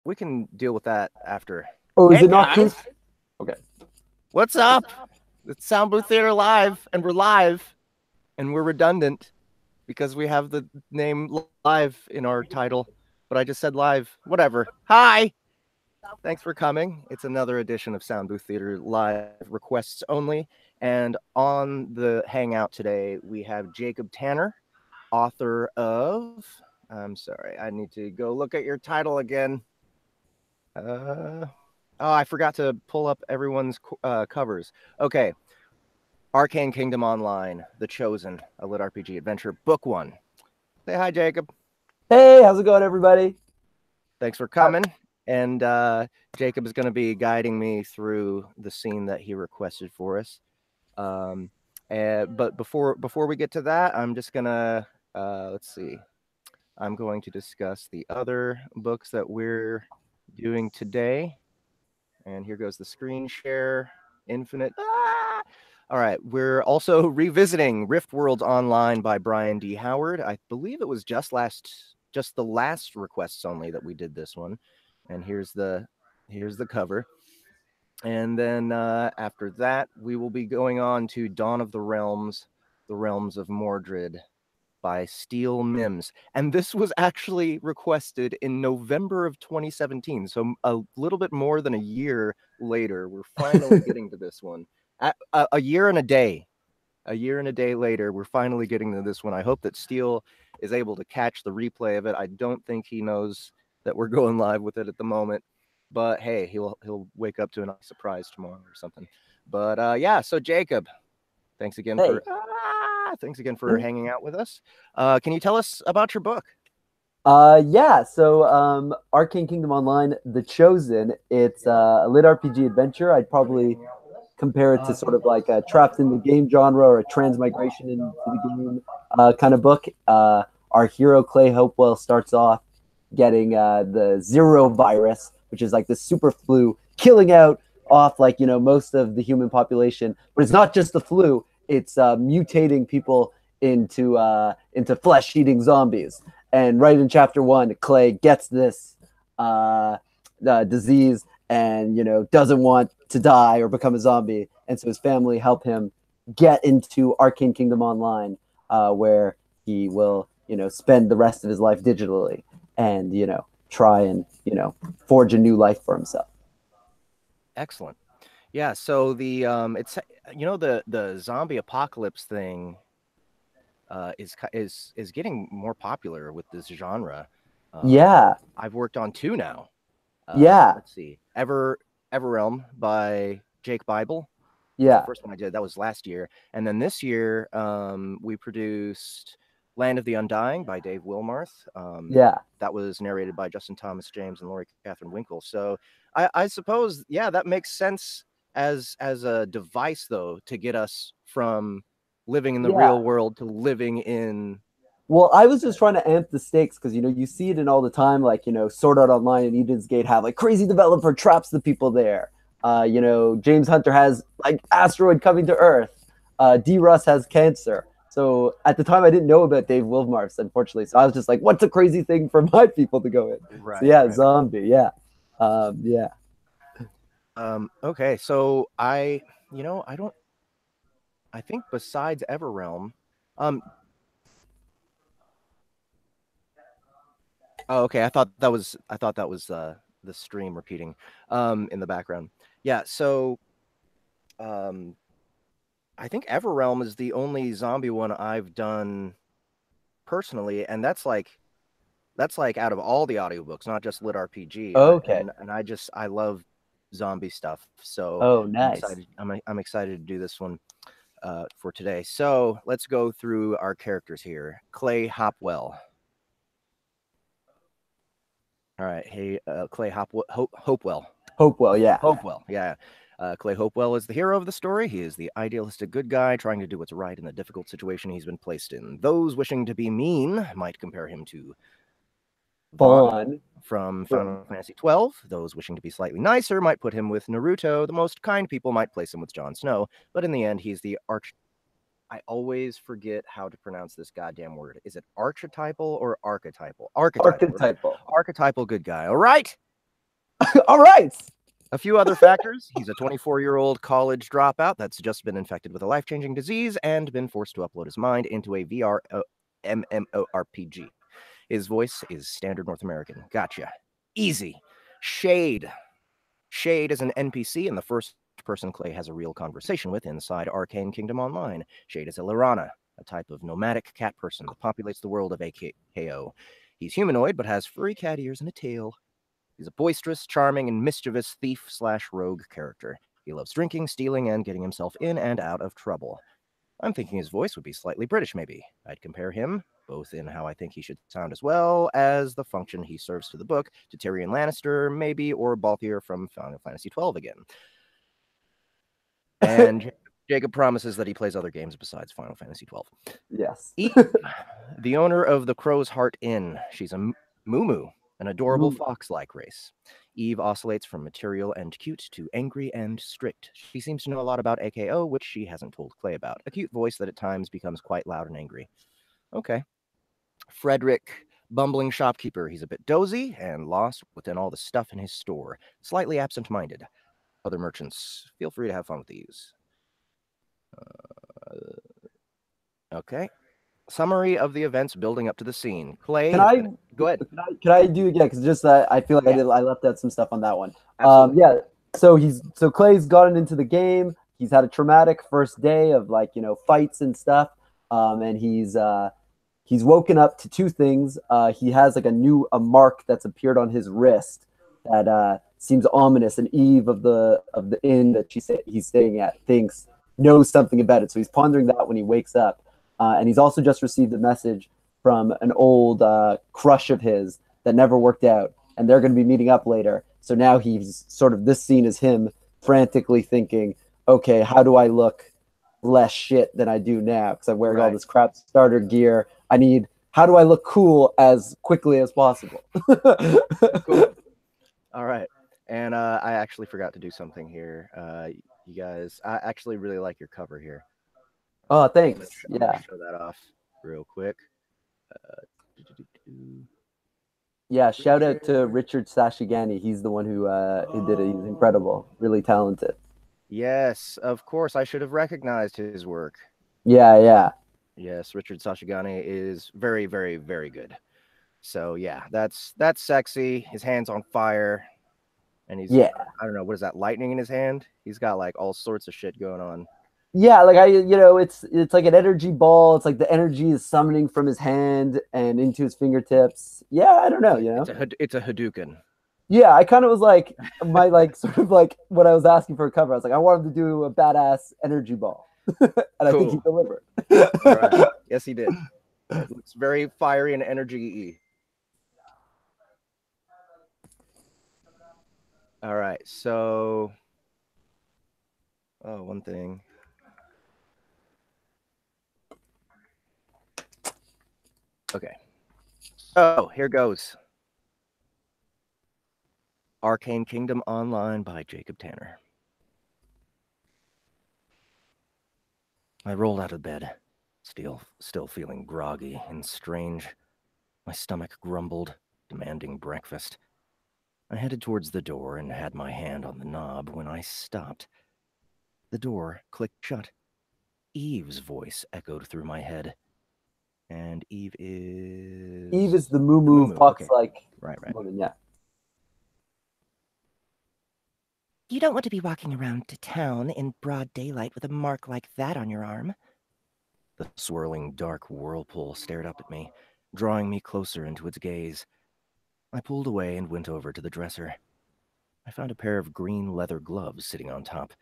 we can deal with that after. Oh, is Hey it not guys, truth? Okay. what's up? It's Sound Booth Theater Live, and we're live, and we're redundant because we have the name live in our title. But I just said live. Whatever. Hi. Thanks for coming. It's another edition of Sound Booth Theater Live, requests only. And on the Hangout today, we have Jakob Tanner, author of. I'm sorry, I need to go look at your title again. Oh, I forgot to pull up everyone's covers. Okay. Arcane Kingdom Online, The Chosen, a lit RPG adventure, book one. Say hi, Jakob. Hey, how's it going, everybody? Thanks for coming. And Jakob is going to be guiding me through the scene that he requested for us. But before we get to that, I'm just gonna let's see. I'm going to discuss the other books that we're doing today. And here goes the screen share. Infinite. Ah! All right. We're also revisiting RiftWorlds Online by Brian D. Howard. I believe it was just the last requests only that we did this one. And here's the cover. And then after that, we will be going on to Dawn of the Realms of Mordred by Steele Mimbs. And this was actually requested in November of 2017. So a little bit more than a year later, we're finally getting to this one. A year and a day. A year and a day later, we're finally getting to this one. I hope that Steele is able to catch the replay of it. I don't think he knows that we're going live with it at the moment. But hey, he'll wake up to a nice surprise tomorrow or something. But yeah, so Jakob, thanks again Hey. for hanging out with us. Can you tell us about your book? Yeah, so Arcane Kingdom Online, The Chosen, it's a lit RPG adventure. I'd probably compare it to sort of like a trapped in the game genre or a transmigration into the game kind of book. Our hero, Clay Hopewell, starts off getting the Zero virus, which is like the super flu, killing out off like, most of the human population. But it's not just the flu, it's mutating people into flesh-eating zombies. And right in chapter 1, Clay gets this disease and doesn't want to die or become a zombie, and so his family help him get into Arcane Kingdom Online, where he will spend the rest of his life digitally and try and forge a new life for himself. Excellent. Yeah, so the it's the zombie apocalypse thing is getting more popular with this genre. Yeah. I've worked on two now. Yeah. Let's see. Everrealm by Jake Bible. Yeah. The first one I did. That was last year. And then this year, we produced Land of the Undying by Dave Wilmarth. Yeah. That was narrated by Justin Thomas James and Lori Catherine Winkle. So I suppose, yeah, that makes sense as a device, though, to get us from living in the real world to living in. Well, I was just trying to amp the stakes because you see it in all the time, like Sword Art Online and Eden's Gate have like crazy developer traps the people there. James Hunter has like asteroid coming to Earth. D. Russ has cancer. So at the time, I didn't know about Dave Wilmarth, unfortunately. So I was just like, "What's a crazy thing for my people to go in?" Right. So yeah, right. Zombie. Yeah, yeah. Okay, so I think besides Everrealm, oh, okay. I thought that was the stream repeating in the background. Yeah, so I think Everrealm is the only zombie one I've done personally, and that's like out of all the audiobooks, not just LitRPG. Okay. And I love zombie stuff. So oh, nice. I'm excited to do this one for today. So let's go through our characters here. Clay Hopewell. All right. Hey, Clay Hopewell. Hopewell, yeah. Hopewell, yeah. Clay Hopewell is the hero of the story. He is the idealistic good guy trying to do what's right in the difficult situation he's been placed in. Those wishing to be mean might compare him to Vaughn from Final Fantasy XII. Those wishing to be slightly nicer might put him with Naruto. The most kind people might place him with Jon Snow. But in the end, he's the I always forget how to pronounce this goddamn word. Is it archetypal or archetypal? Archetypal. Archetypal. Archetypal good guy. All right. All right. A few other factors. He's a 24-year-old college dropout that's just been infected with a life-changing disease and been forced to upload his mind into a VR MMORPG. His voice is standard North American. Gotcha. Easy. Shade. Shade is an NPC and the first person Clay has a real conversation with inside Arcane Kingdom Online. Shade is a Lirana, a type of nomadic cat person that populates the world of AKO. He's humanoid but has furry cat ears and a tail. He's a boisterous, charming, and mischievous thief/rogue character. He loves drinking, stealing, and getting himself in and out of trouble. I'm thinking his voice would be slightly British, maybe. I'd compare him, both in how I think he should sound as well as the function he serves to the book, to Tyrion Lannister, maybe, or Balthier from Final Fantasy XII again. And Jacob promises that he plays other games besides Final Fantasy XII. Yes. Eve, the owner of the Crow's Heart Inn. She's a Moo, an adorable fox-like race. Eve oscillates from material and cute to angry and strict. She seems to know a lot about AKO, which she hasn't told Clay about. A cute voice that at times becomes quite loud and angry. Okay. Frederick, bumbling shopkeeper. He's a bit dozy and lost within all the stuff in his store. Slightly absent-minded. Other merchants, feel free to have fun with these. Okay. Summary of the events building up to the scene. Clay, go ahead. Can I do again? Because just I feel like I left out some stuff on that one. Absolutely. So Clay's gotten into the game. He's had a traumatic first day of fights and stuff. And he's woken up to two things. He has like a mark that's appeared on his wrist that seems ominous. And Eve of the inn that he's staying at knows something about it. So he's pondering that when he wakes up. And he's also just received a message from an old crush of his that never worked out, and they're going to be meeting up later. So now he's this scene is him frantically thinking, okay, how do I look less shit than I do now? Because I'm wearing all this crap starter gear. How do I look cool as quickly as possible? Cool. All right. And I actually forgot to do something here. You guys, I actually really like your cover here. Oh, thanks. I'm gonna show that off real quick. Yeah, shout out to Richard Sashigani. He's the one who did it. He's incredible, really talented. Yes, of course. I should have recognized his work. Yeah. Yes, Richard Sashigani is very, very, very good. So yeah, that's sexy. His hand's on fire, and he's I don't know, what is that, lightning in his hand? He's got like all sorts of shit going on. Yeah, like it's like an energy ball. It's like the energy is summoning from his hand and into his fingertips. Yeah, I don't know, It's a Hadouken. Yeah, I kind of was like, when I was asking for a cover, I was like, I wanted to do a badass energy ball. And cool. I think he delivered. All right. Yes, he did. It looks very fiery and energy-y. All right, so one thing. Okay. Oh, here goes. Arcane Kingdom Online by Jacob Tanner. I rolled out of bed, still feeling groggy and strange. My stomach grumbled, demanding breakfast. I headed towards the door and had my hand on the knob when I stopped. The door clicked shut. Eve's voice echoed through my head. And Eve is the moo fox-like right. woman, yeah. You don't want to be walking around to town in broad daylight with a mark like that on your arm. The swirling dark whirlpool stared up at me, drawing me closer into its gaze. I pulled away and went over to the dresser. I found a pair of green leather gloves sitting on top.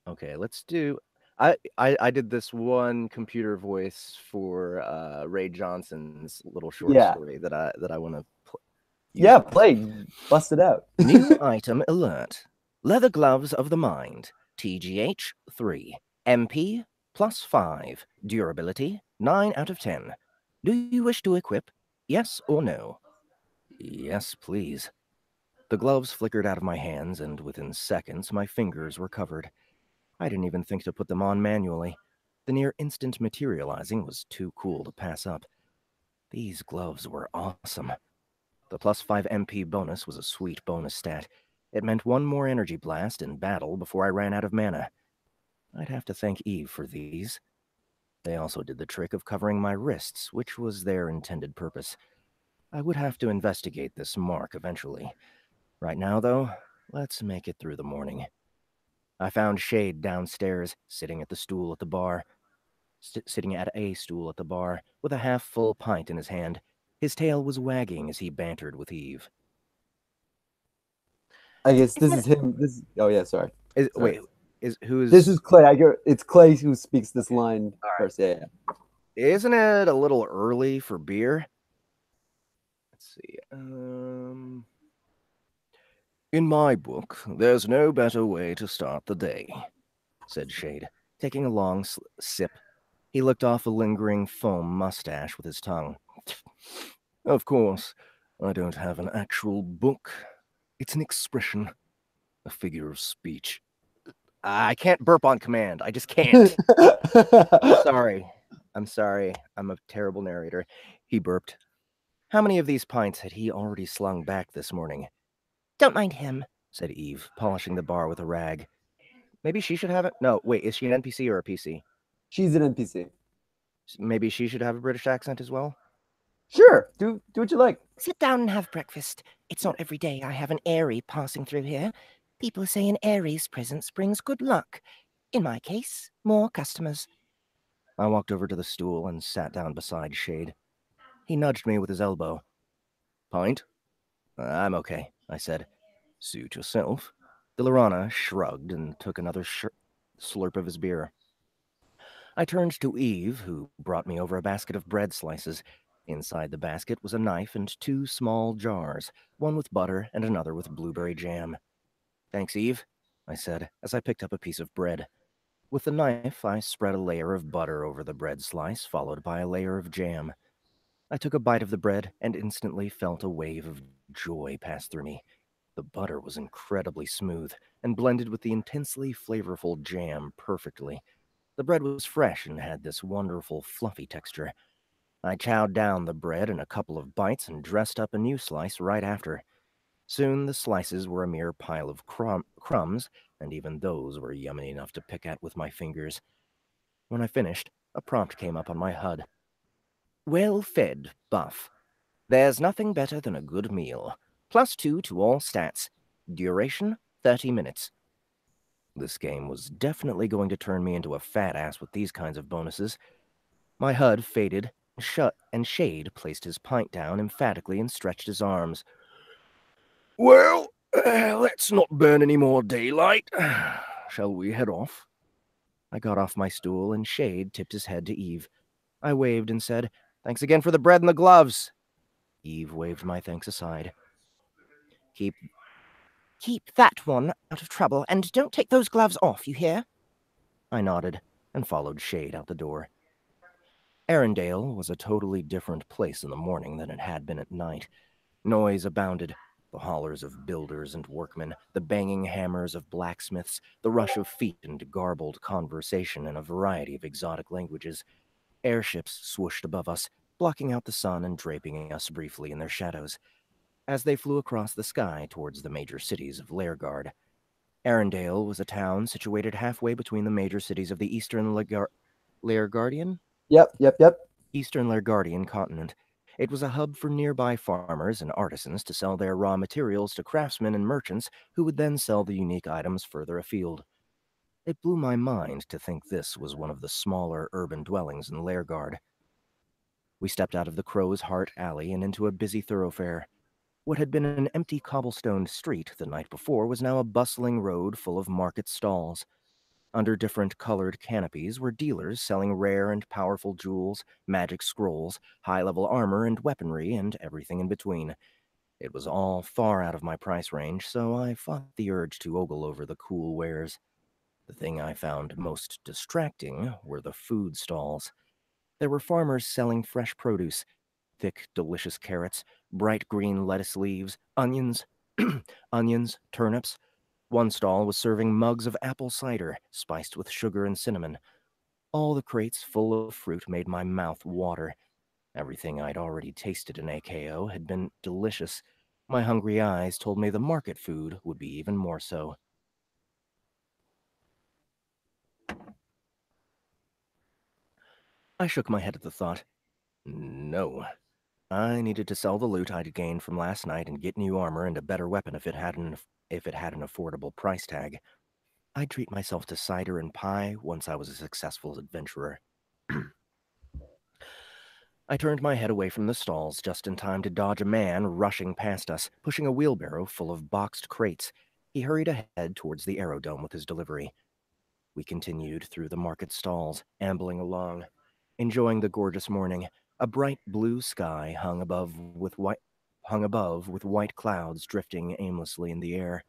Okay, let's do... I did this one computer voice for Ray Johnson's little short story that I want to play. Yeah, play. Bust it out. New item alert. Leather gloves of the mind. TGH 3. MP +5. Durability 9 out of 10. Do you wish to equip? Yes or no? Yes, please. The gloves flickered out of my hands, and within seconds my fingers were covered. I didn't even think to put them on manually. The near-instant materializing was too cool to pass up. These gloves were awesome. The plus 5 MP bonus was a sweet bonus stat. It meant one more energy blast in battle before I ran out of mana. I'd have to thank Eve for these. They also did the trick of covering my wrists, which was their intended purpose. I would have to investigate this mark eventually. Right now, though, let's make it through the morning. I found Shade downstairs, sitting at a stool at the bar, with a half-full pint in his hand. His tail was wagging as he bantered with Eve. I guess this is him. Oh yeah, sorry. Wait, who's... This is Clay. It's Clay who speaks this line first. Yeah. Isn't it a little early for beer? Let's see. In my book, there's no better way to start the day, said Shade, taking a long sip. He licked off a lingering foam mustache with his tongue. Of course, I don't have an actual book. It's an expression, a figure of speech. I can't burp on command. I just can't. I'm sorry. I'm a terrible narrator. He burped. How many of these pints had he already slung back this morning? Don't mind him, said Eve, polishing the bar with a rag. Maybe she should have it? No, wait, is she an NPC or a PC? She's an NPC. Maybe she should have a British accent as well? Sure, do what you like. Sit down and have breakfast. It's not every day I have an Aerie passing through here. People say an Aerie's presence brings good luck. In my case, more customers. I walked over to the stool and sat down beside Shade. He nudged me with his elbow. Pint? I'm okay, I said. Suit yourself. Dilorana shrugged and took another slurp of his beer. I turned to Eve, who brought me over a basket of bread slices. Inside the basket was a knife and 2 small jars, one with butter and another with blueberry jam. Thanks, Eve, I said, as I picked up a piece of bread. With the knife, I spread a layer of butter over the bread slice, followed by a layer of jam. I took a bite of the bread and instantly felt a wave of joy pass through me. The butter was incredibly smooth and blended with the intensely flavorful jam perfectly. The bread was fresh and had this wonderful fluffy texture. I chowed down the bread in a couple of bites and dressed up a new slice right after. Soon the slices were a mere pile of crumbs, and even those were yummy enough to pick at with my fingers. When I finished, a prompt came up on my HUD. Well fed, buff. There's nothing better than a good meal. +2 to all stats. Duration, 30 minutes. This game was definitely going to turn me into a fat ass with these kinds of bonuses. My HUD faded, shut, and Shade placed his pint down emphatically and stretched his arms. Well, let's not burn any more daylight. Shall we head off? I got off my stool and Shade tipped his head to Eve. I waved and said, Thanks again for the bread and the gloves. Eve waved my thanks aside. Keep that one out of trouble, and don't take those gloves off, you hear? I nodded and followed Shade out the door. Arendelle was a totally different place in the morning than it had been at night. Noise abounded. The hollers of builders and workmen, the banging hammers of blacksmiths, the rush of feet and garbled conversation in a variety of exotic languages. Airships swooshed above us, blocking out the sun and draping us briefly in their shadows, as they flew across the sky towards the major cities of Lairgard. Arendelle was a town situated halfway between the major cities of the Eastern Lairgardian? Yep. Eastern Lairgardian continent. It was a hub for nearby farmers and artisans to sell their raw materials to craftsmen and merchants who would then sell the unique items further afield. It blew my mind to think this was one of the smaller urban dwellings in Lairgard. We stepped out of the Crow's Heart Alley and into a busy thoroughfare. What had been an empty cobblestone street the night before was now a bustling road full of market stalls. Under different colored canopies were dealers selling rare and powerful jewels, magic scrolls, high-level armor and weaponry, and everything in between. It was all far out of my price range, so I fought the urge to ogle over the cool wares. The thing I found most distracting were the food stalls. There were farmers selling fresh produce, thick, delicious carrots, bright green lettuce leaves, onions, turnips. One stall was serving mugs of apple cider, spiced with sugar and cinnamon. All the crates full of fruit made my mouth water. Everything I'd already tasted in AKO had been delicious. My hungry eyes told me the market food would be even more so. I shook my head at the thought. No. I needed to sell the loot I'd gained from last night and get new armor and a better weapon if it had an affordable price tag. I'd treat myself to cider and pie once I was a successful adventurer. I turned my head away from the stalls just in time to dodge a man rushing past us, pushing a wheelbarrow full of boxed crates. He hurried ahead towards the aerodome with his delivery. We continued through the market stalls, ambling along, enjoying the gorgeous morning. A bright blue sky hung above with white clouds drifting aimlessly in the air.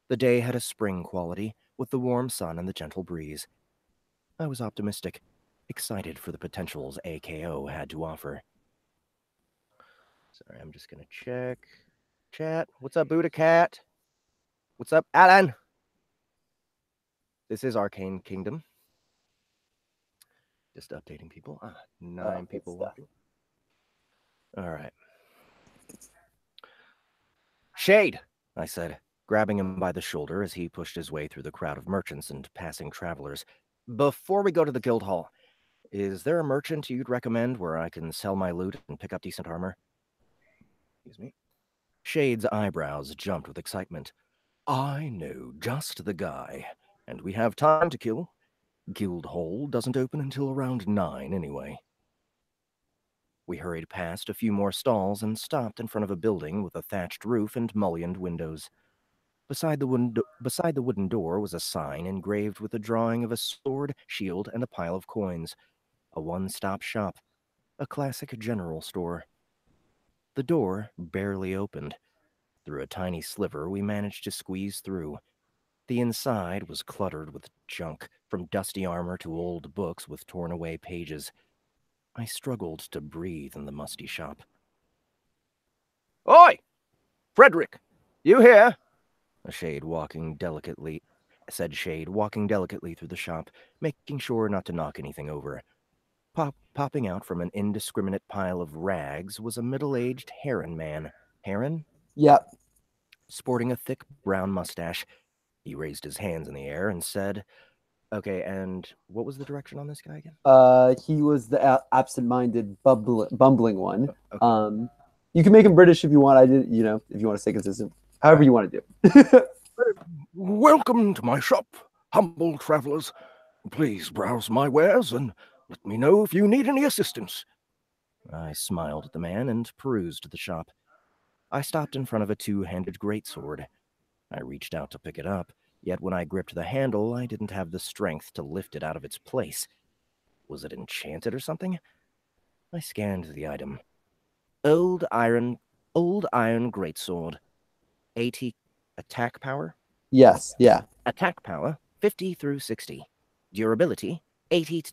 The day had a spring quality, with the warm sun and the gentle breeze. I was optimistic, excited for the potentials AKO had to offer. Sorry, I'm just gonna check. Chat. What's up, Buddha Cat? What's up, Alan? This is Arcane Kingdom. Just updating people. 9 people watching. All right. Shade, I said, grabbing him by the shoulder as he pushed his way through the crowd of merchants and passing travelers. Before we go to the guild hall, is there a merchant you'd recommend where I can sell my loot and pick up decent armor? Excuse me. Shade's eyebrows jumped with excitement. I know just the guy, and we have time to kill. Guild hall doesn't open until around 9 anyway. We hurried past a few more stalls and stopped in front of a building with a thatched roof and mullioned windows. Beside the wooden door was a sign engraved with a drawing of a sword, shield, and a pile of coins. A one-stop shop. A classic general store. The door barely opened. Through a tiny sliver, we managed to squeeze through. The inside was cluttered with junk, from dusty armor to old books with torn-away pages. I struggled to breathe in the musty shop. Oi! Frederick! You here? Said Shade, walking delicately through the shop, making sure not to knock anything over. Popping out from an indiscriminate pile of rags was a middle-aged heron man. Heron? Yep. Sporting a thick brown mustache. He raised his hands in the air and said, okay, and what was the direction on this guy again? He was the absent-minded, bumbling one. Okay. You can make him British if you want. If you want to stay consistent. However you want to do. Welcome to my shop, humble travelers. Please browse my wares and let me know if you need any assistance. I smiled at the man and perused the shop. I stopped in front of a two-handed greatsword. I reached out to pick it up, yet when I gripped the handle, I didn't have the strength to lift it out of its place. Was it enchanted or something? I scanned the item. Old iron greatsword. 80 attack power? Yes, yeah. Attack power, 50 through 60. Durability, 8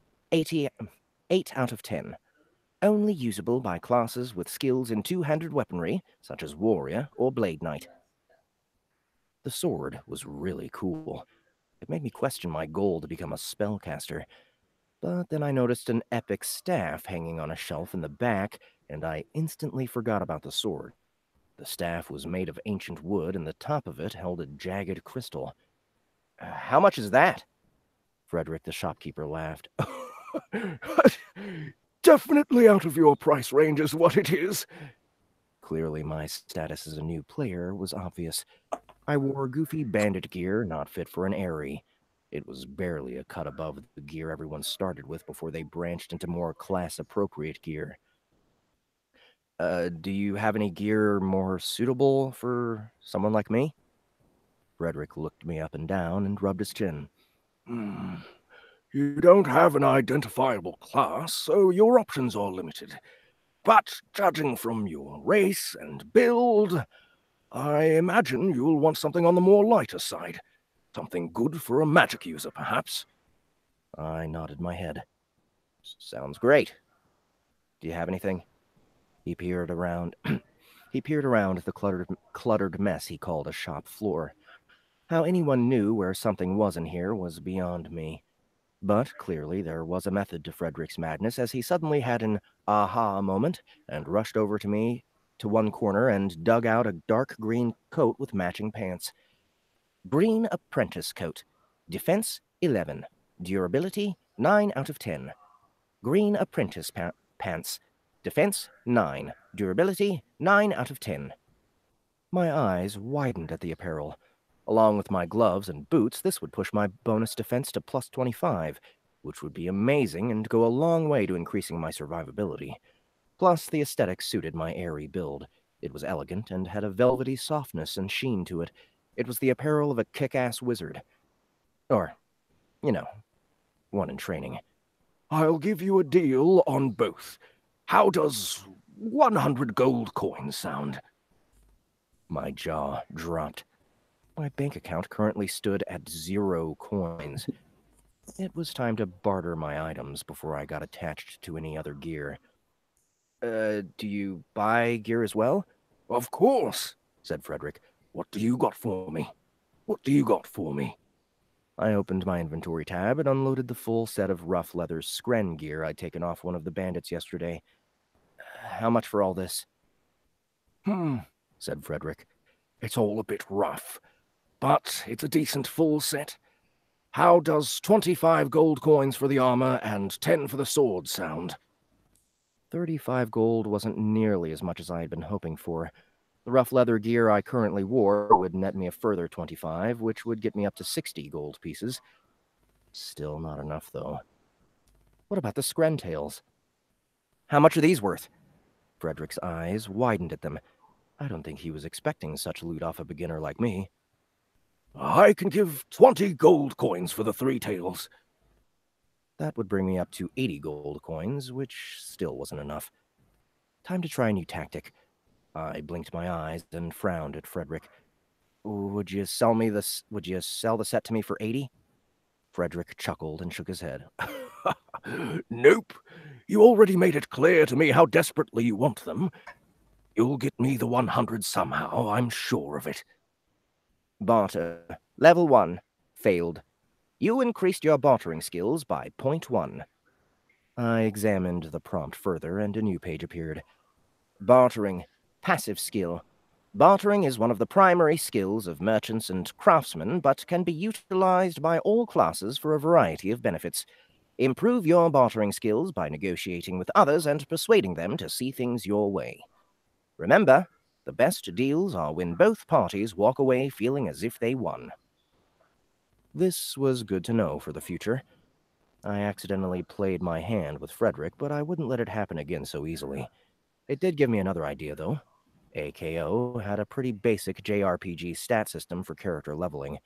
out of 10. Only usable by classes with skills in two-handed weaponry, such as warrior or blade knight. The sword was really cool. It made me question my goal to become a spellcaster. But then I noticed an epic staff hanging on a shelf in the back, and I instantly forgot about the sword. The staff was made of ancient wood, and the top of it held a jagged crystal. How much is that? Frederick the shopkeeper laughed. Definitely out of your price range is what it is. Clearly my status as a new player was obvious. I wore goofy bandit gear not fit for an Aerie. It was barely a cut above the gear everyone started with before they branched into more class-appropriate gear. Do you have any gear more suitable for someone like me? Frederick looked me up and down and rubbed his chin. You don't have an identifiable class, so your options are limited. But judging from your race and build, I imagine you'll want something on the more lighter side. Something good for a magic user, perhaps. I nodded my head. Sounds great. Do you have anything? He peered around. He peered around the cluttered mess he called a shop floor. How anyone knew where something was in here was beyond me. But clearly there was a method to Frederick's madness, as he suddenly had an aha moment and rushed over to me to one corner and dug out a dark green coat with matching pants. Green apprentice coat. Defense 11. Durability 9 out of 10. Green apprentice pants. Defense 9. Durability 9 out of 10. My eyes widened at the apparel. Along with my gloves and boots, this would push my bonus defense to plus 25, which would be amazing and go a long way to increasing my survivability. Plus, the aesthetic suited my airy build. It was elegant and had a velvety softness and sheen to it. It was the apparel of a kick-ass wizard. Or, you know, one in training. I'll give you a deal on both. How does 100 gold coins sound? My jaw dropped. My bank account currently stood at 0 coins. It was time to barter my items before I got attached to any other gear. Do you buy gear as well? Of course, said Frederick. What do you got for me? What do you got for me? I opened my inventory tab and unloaded the full set of rough leather Skren gear I'd taken off one of the bandits yesterday. How much for all this? Said Frederick. It's all a bit rough, but it's a decent full set. How does 25 gold coins for the armor and 10 for the sword sound? 35 gold wasn't nearly as much as I had been hoping for. The rough leather gear I currently wore would net me a further 25, which would get me up to 60 gold pieces. Still not enough, though. What about the Skren tails? How much are these worth? Frederick's eyes widened at them. I don't think he was expecting such loot off a beginner like me. I can give 20 gold coins for the 3 tails. That would bring me up to 80 gold coins, which still wasn't enough. Time to try a new tactic. I blinked my eyes and frowned at Frederick. Would you sell the set to me for 80? Frederick chuckled and shook his head. Nope. You already made it clear to me how desperately you want them. You'll get me the 100 somehow, I'm sure of it. Barter. Level 1. Failed. You increased your bartering skills by 0.1. I examined the prompt further, and a new page appeared. Bartering. Passive skill. Bartering is one of the primary skills of merchants and craftsmen, but can be utilized by all classes for a variety of benefits. Improve your bartering skills by negotiating with others and persuading them to see things your way. Remember, the best deals are when both parties walk away feeling as if they won. This was good to know for the future. I accidentally played my hand with Frederick, but I wouldn't let it happen again so easily. It did give me another idea, though. AKO had a pretty basic JRPG stat system for character leveling.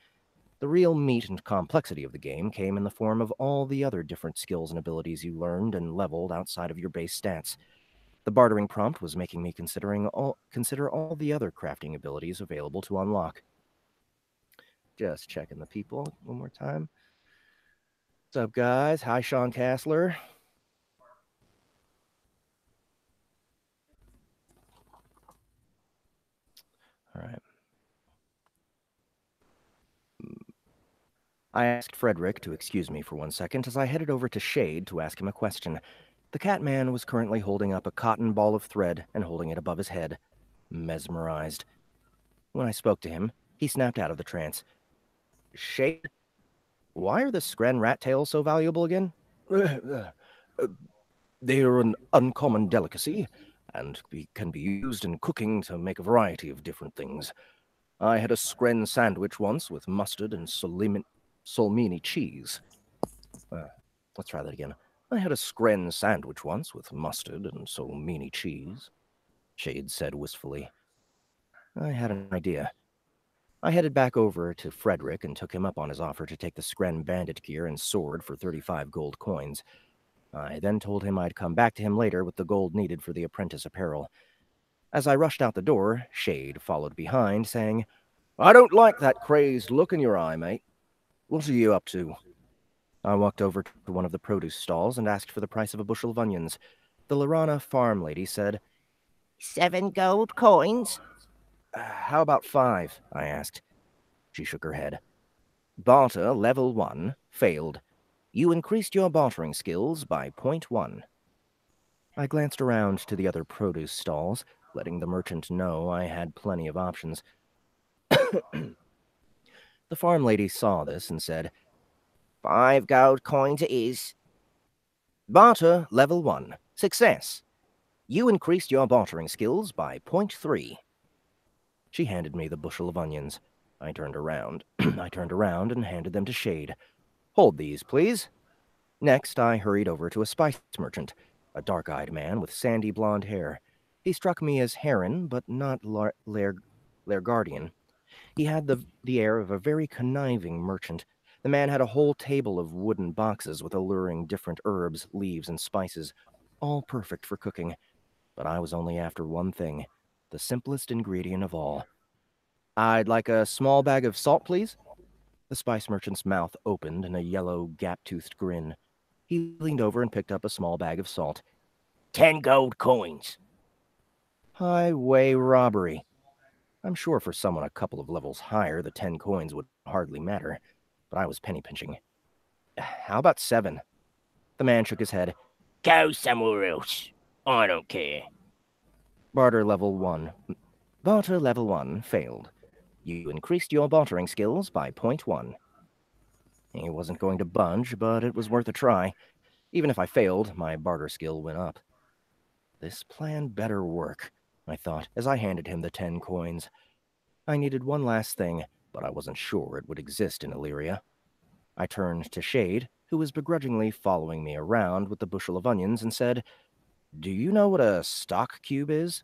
The real meat and complexity of the game came in the form of all the other different skills and abilities you learned and leveled outside of your base stats. The bartering prompt was making me consider all the other crafting abilities available to unlock. Just checking the people one more time. What's up, guys? Hi, Sean Castler. All right. I asked Frederick to excuse me for 1 second as I headed over to Shade to ask him a question. The Catman was currently holding up a cotton ball of thread and holding it above his head, mesmerized. When I spoke to him, he snapped out of the trance. Shade, why are the Skren rat tails so valuable again? They're an uncommon delicacy, and can be used in cooking to make a variety of different things. I had a Skren sandwich once with mustard and Solmini cheese. Let's try that again. I had a Skren sandwich once with mustard and Solmini cheese, Shade said wistfully. I had an idea. I headed back over to Frederick and took him up on his offer to take the Skren bandit gear and sword for 35 gold coins. I then told him I'd come back to him later with the gold needed for the apprentice apparel. As I rushed out the door, Shade followed behind, saying, I don't like that crazed look in your eye, mate. What are you up to? I walked over to one of the produce stalls and asked for the price of a bushel of onions. The Lorana farm lady said, 7 gold coins? How about 5? I asked. She shook her head. Barter level 1 failed. You increased your bartering skills by 0.1. I glanced around to the other produce stalls, letting the merchant know I had plenty of options. The farm lady saw this and said, 5 gold coins it is. Barter level 1. Success. You increased your bartering skills by 0.3. She handed me the bushel of onions. I turned around. I turned around and handed them to Shade. Hold these, please. Next, I hurried over to a spice merchant, a dark-eyed man with sandy blonde hair. He struck me as Heron, but not Lairgardian. He had the air of a very conniving merchant. The man had a whole table of wooden boxes with alluring different herbs, leaves, and spices, all perfect for cooking. But I was only after one thing, the simplest ingredient of all. I'd like a small bag of salt, please. The spice merchant's mouth opened in a yellow, gap-toothed grin. He leaned over and picked up a small bag of salt. 10 gold coins. Highway robbery. I'm sure for someone a couple of levels higher, the 10 coins would hardly matter, but I was penny-pinching. How about 7? The man shook his head. Go somewhere else. I don't care. Barter level 1. Barter level 1 failed. You increased your bartering skills by 0.1. He wasn't going to budge, but it was worth a try. Even if I failed, my barter skill went up. This plan better work, I thought, as I handed him the 10 coins. I needed one last thing, but I wasn't sure it would exist in Illyria. I turned to Shade, who was begrudgingly following me around with the bushel of onions, and said, Do you know what a stock cube is?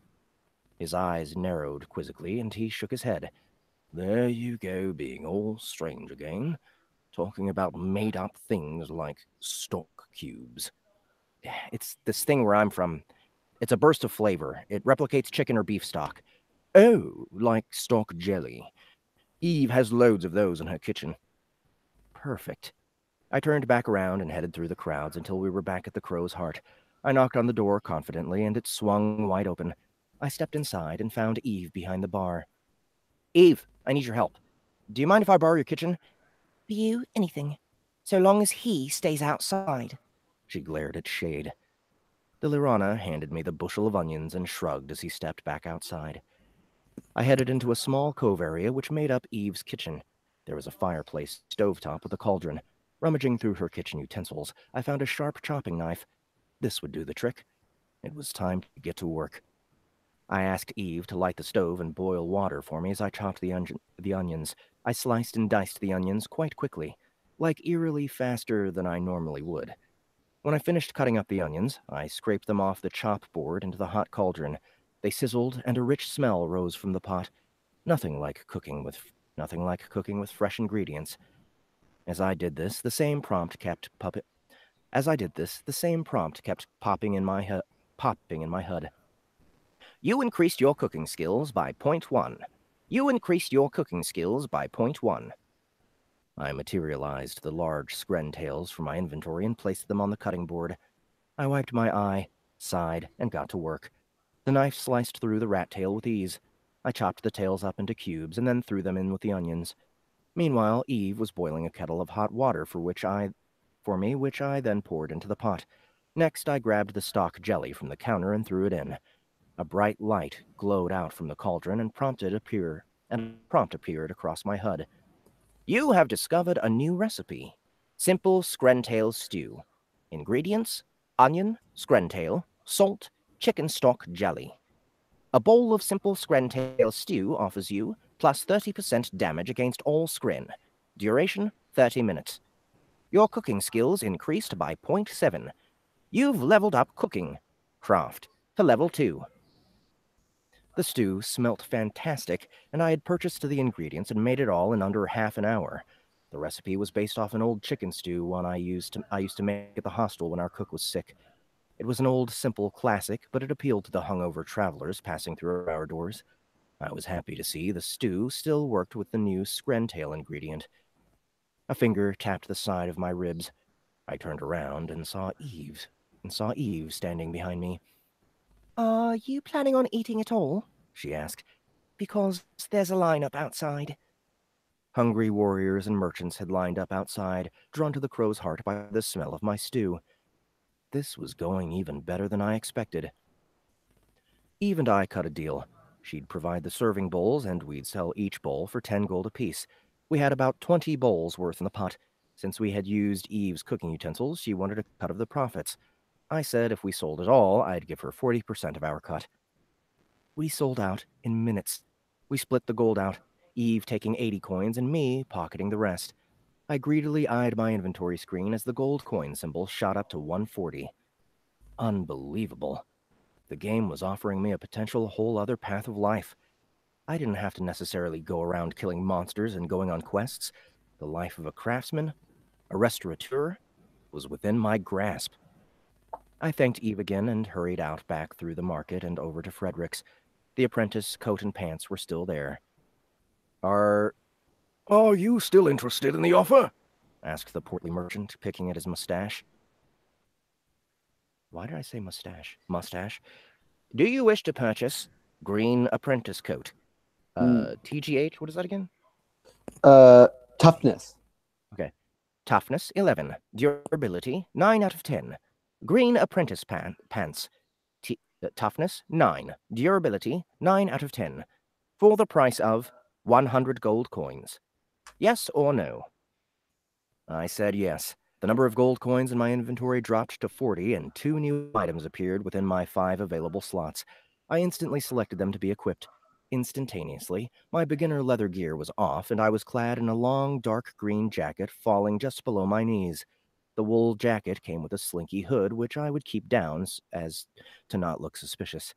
His eyes narrowed quizzically, and he shook his head. There you go, being all strange again, talking about made-up things like stock cubes. It's this thing where I'm from. It's a burst of flavor. It replicates chicken or beef stock. Oh, like stock jelly. Eve has loads of those in her kitchen. Perfect. I turned back around and headed through the crowds until we were back at the Crow's Heart. I knocked on the door confidently, and it swung wide open. I stepped inside and found Eve behind the bar. Eve, I need your help. Do you mind if I borrow your kitchen? For you, anything. So long as he stays outside. She glared at Shade. The Lirana handed me the bushel of onions and shrugged as he stepped back outside. I headed into a small cove area which made up Eve's kitchen. There was a fireplace stovetop with a cauldron. Rummaging through her kitchen utensils, I found a sharp chopping knife. This would do the trick. It was time to get to work. I asked Eve to light the stove and boil water for me as I chopped the onions. I sliced and diced the onions quite quickly, like eerily faster than I normally would. When I finished cutting up the onions, I scraped them off the chop board into the hot cauldron. They sizzled, and a rich smell rose from the pot. Nothing like cooking with fresh ingredients. As I did this, the same prompt kept popping in my HUD. You increased your cooking skills by 0.1. You increased your cooking skills by 0.1. I materialized the large scren tails from my inventory and placed them on the cutting board. I wiped my eye, sighed, and got to work. The knife sliced through the rat tail with ease. I chopped the tails up into cubes and then threw them in with the onions. Meanwhile, Eve was boiling a kettle of hot water for me, which I then poured into the pot. Next, I grabbed the stock jelly from the counter and threw it in. A bright light glowed out from the cauldron and a prompt appeared across my HUD. You have discovered a new recipe. Simple screntail stew. Ingredients: onion, screntail, salt, chicken stock jelly. A bowl of simple screntail stew offers you plus 30% damage against all scren. Duration: 30 minutes. Your cooking skills increased by 0.7. You've leveled up cooking. Craft to level 2. The stew smelt fantastic, and I had purchased the ingredients and made it all in under half an hour. The recipe was based off an old chicken stew one I used to make at the hostel when our cook was sick. It was an old, simple classic, but it appealed to the hungover travelers passing through our doors. I was happy to see the stew still worked with the new screntail ingredient. A finger tapped the side of my ribs. I turned around and saw Eve standing behind me. Are you planning on eating it all? She asked. Because there's a lineup outside. Hungry warriors and merchants had lined up outside, drawn to the crow's heart by the smell of my stew. This was going even better than I expected. Eve and I cut a deal. She'd provide the serving bowls, and we'd sell each bowl for 10 gold apiece. We had about 20 bowls worth in the pot. Since we had used Eve's cooking utensils, she wanted a cut of the profits. I said if we sold it all, I'd give her 40% of our cut. We sold out in minutes. We split the gold out, Eve taking 80 coins and me pocketing the rest. I greedily eyed my inventory screen as the gold coin symbol shot up to 140. Unbelievable. The game was offering me a potential whole other path of life. I didn't have to necessarily go around killing monsters and going on quests. The life of a craftsman, a restaurateur, was within my grasp. I thanked Eve again and hurried out back through the market and over to Frederick's. The apprentice coat and pants were still there. Are you still interested in the offer? Asked the portly merchant, picking at his mustache. Why did I say mustache? Mustache. Do you wish to purchase green apprentice coat? TGH, what is that again? Toughness. Okay. Toughness, 11. Durability, 9 out of 10. Green apprentice pants. Toughness, 9. Durability, 9 out of 10. For the price of 100 gold coins. Yes or no? I said yes. The number of gold coins in my inventory dropped to 40, and 2 new items appeared within my 5 available slots. I instantly selected them to be equipped. Instantaneously, my beginner leather gear was off, and I was clad in a long, dark green jacket falling just below my knees. The wool jacket came with a slinky hood, which I would keep down as to not look suspicious.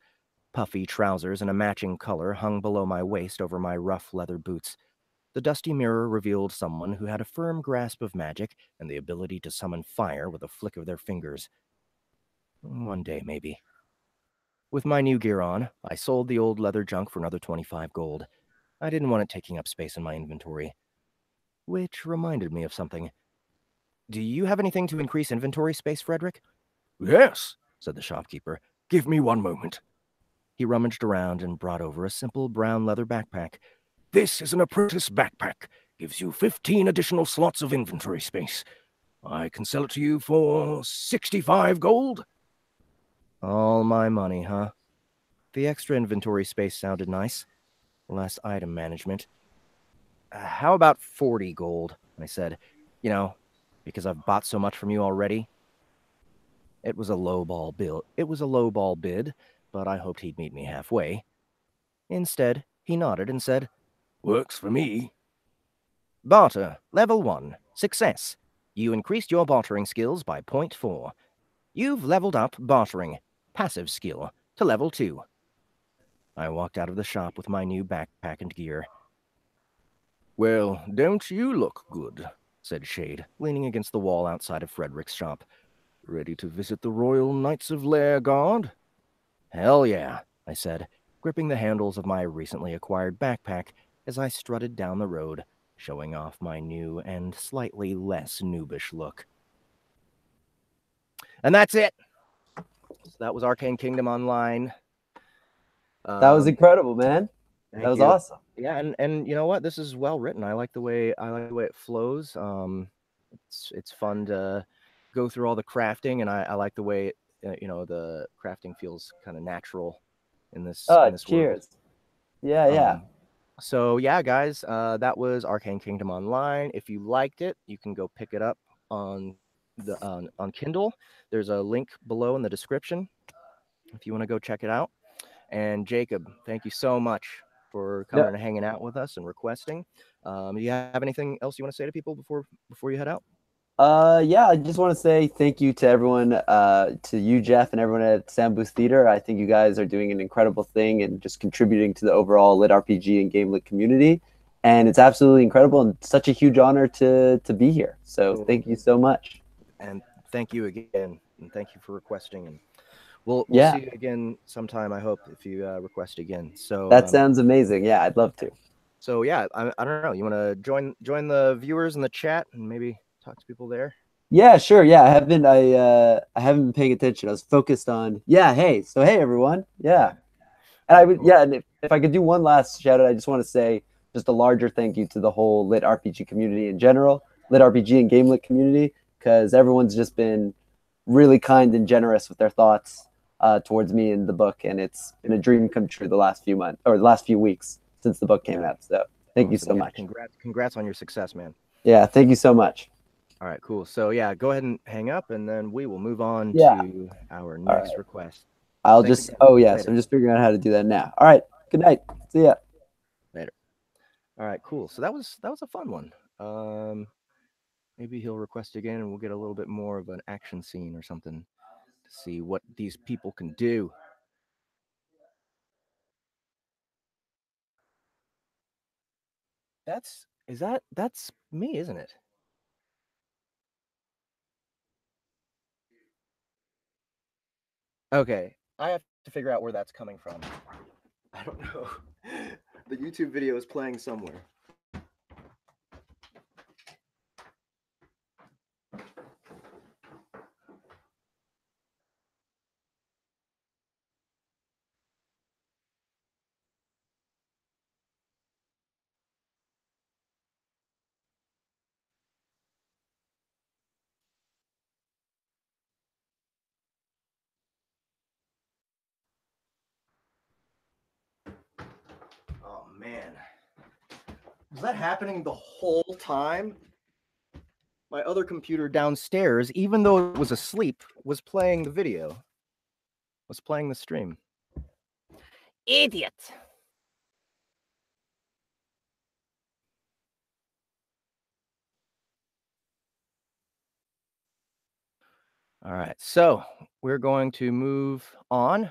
Puffy trousers in a matching color hung below my waist over my rough leather boots. The dusty mirror revealed someone who had a firm grasp of magic and the ability to summon fire with a flick of their fingers. One day, maybe. With my new gear on, I sold the old leather junk for another 25 gold. I didn't want it taking up space in my inventory. Which reminded me of something. Do you have anything to increase inventory space, Frederick? Yes, said the shopkeeper. Give me one moment. He rummaged around and brought over a simple brown leather backpack. This is an apprentice backpack. Gives you 15 additional slots of inventory space. I can sell it to you for 65 gold. All my money, huh? The extra inventory space sounded nice. Less item management. How about 40 gold? I said. You know, because I've bought so much from you already. It was a lowball bid, but I hoped he'd meet me halfway. Instead, he nodded and said, Works for me. Barter, level 1, success. You increased your bartering skills by 0.4. You've leveled up bartering, passive skill, to level 2. I walked out of the shop with my new backpack and gear. Well, don't you look good, said Shade, leaning against the wall outside of Frederick's shop. Ready to visit the Royal Knights of Lairgard? Hell yeah, I said, gripping the handles of my recently acquired backpack as I strutted down the road, showing off my new and slightly less noobish look. And that's it. So that was Arcane Kingdom Online. That was incredible, man. That was awesome. Yeah, and you know what? This is well written. I like the way it flows. It's fun to go through all the crafting, and I like the way the crafting feels kind of natural in this. In this cheers. World. Yeah. So yeah, guys, that was Arcane Kingdom Online. If you liked it, you can go pick it up on Kindle. There's a link below in the description if you want to go check it out. And Jacob, thank you so much for coming and hanging out with us and requesting. Do you have anything else you want to say to people before you head out? Yeah, I just want to say thank you to everyone, to you, Jeff, and everyone at Sambooth Theater. I think you guys are doing an incredible thing and just contributing to the overall LitRPG and game lit community. And it's absolutely incredible and such a huge honor to be here. So thank you so much. And thank you again. And thank you for requesting. And we'll see you again sometime, I hope, if you request again. So that sounds amazing. Yeah, I'd love to. So yeah, I don't know. You want to join the viewers in the chat and maybe talk to people there? Yeah, sure. Yeah, I haven't been paying attention. I was focused on hey everyone. Yeah. And I would and if I could do one last shout out, I just want to say just a larger thank you to the whole Lit RPG community in general, Lit RPG and Game Lit community, because everyone's just been really kind and generous with their thoughts towards me and the book, and it's been a dream come true the last few months or the last few weeks since the book came out. So thank you so much. Congrats on your success, man. Yeah, thank you so much. All right, cool. So yeah, go ahead and hang up, and then we will move on to our next request. I'll just so I'm just figuring out how to do that now. All right, good night. See ya. Later. All right, cool. So that was a fun one. Maybe he'll request again, and we'll get a little bit more of an action scene or something to see what these people can do. That's me, isn't it? Okay, I have to figure out where that's coming from. I don't know. The YouTube video is playing somewhere. Oh man. Was that happening the whole time? My other computer downstairs, even though it was asleep, was playing the video. Was playing the stream. Idiot. All right, so we're going to move on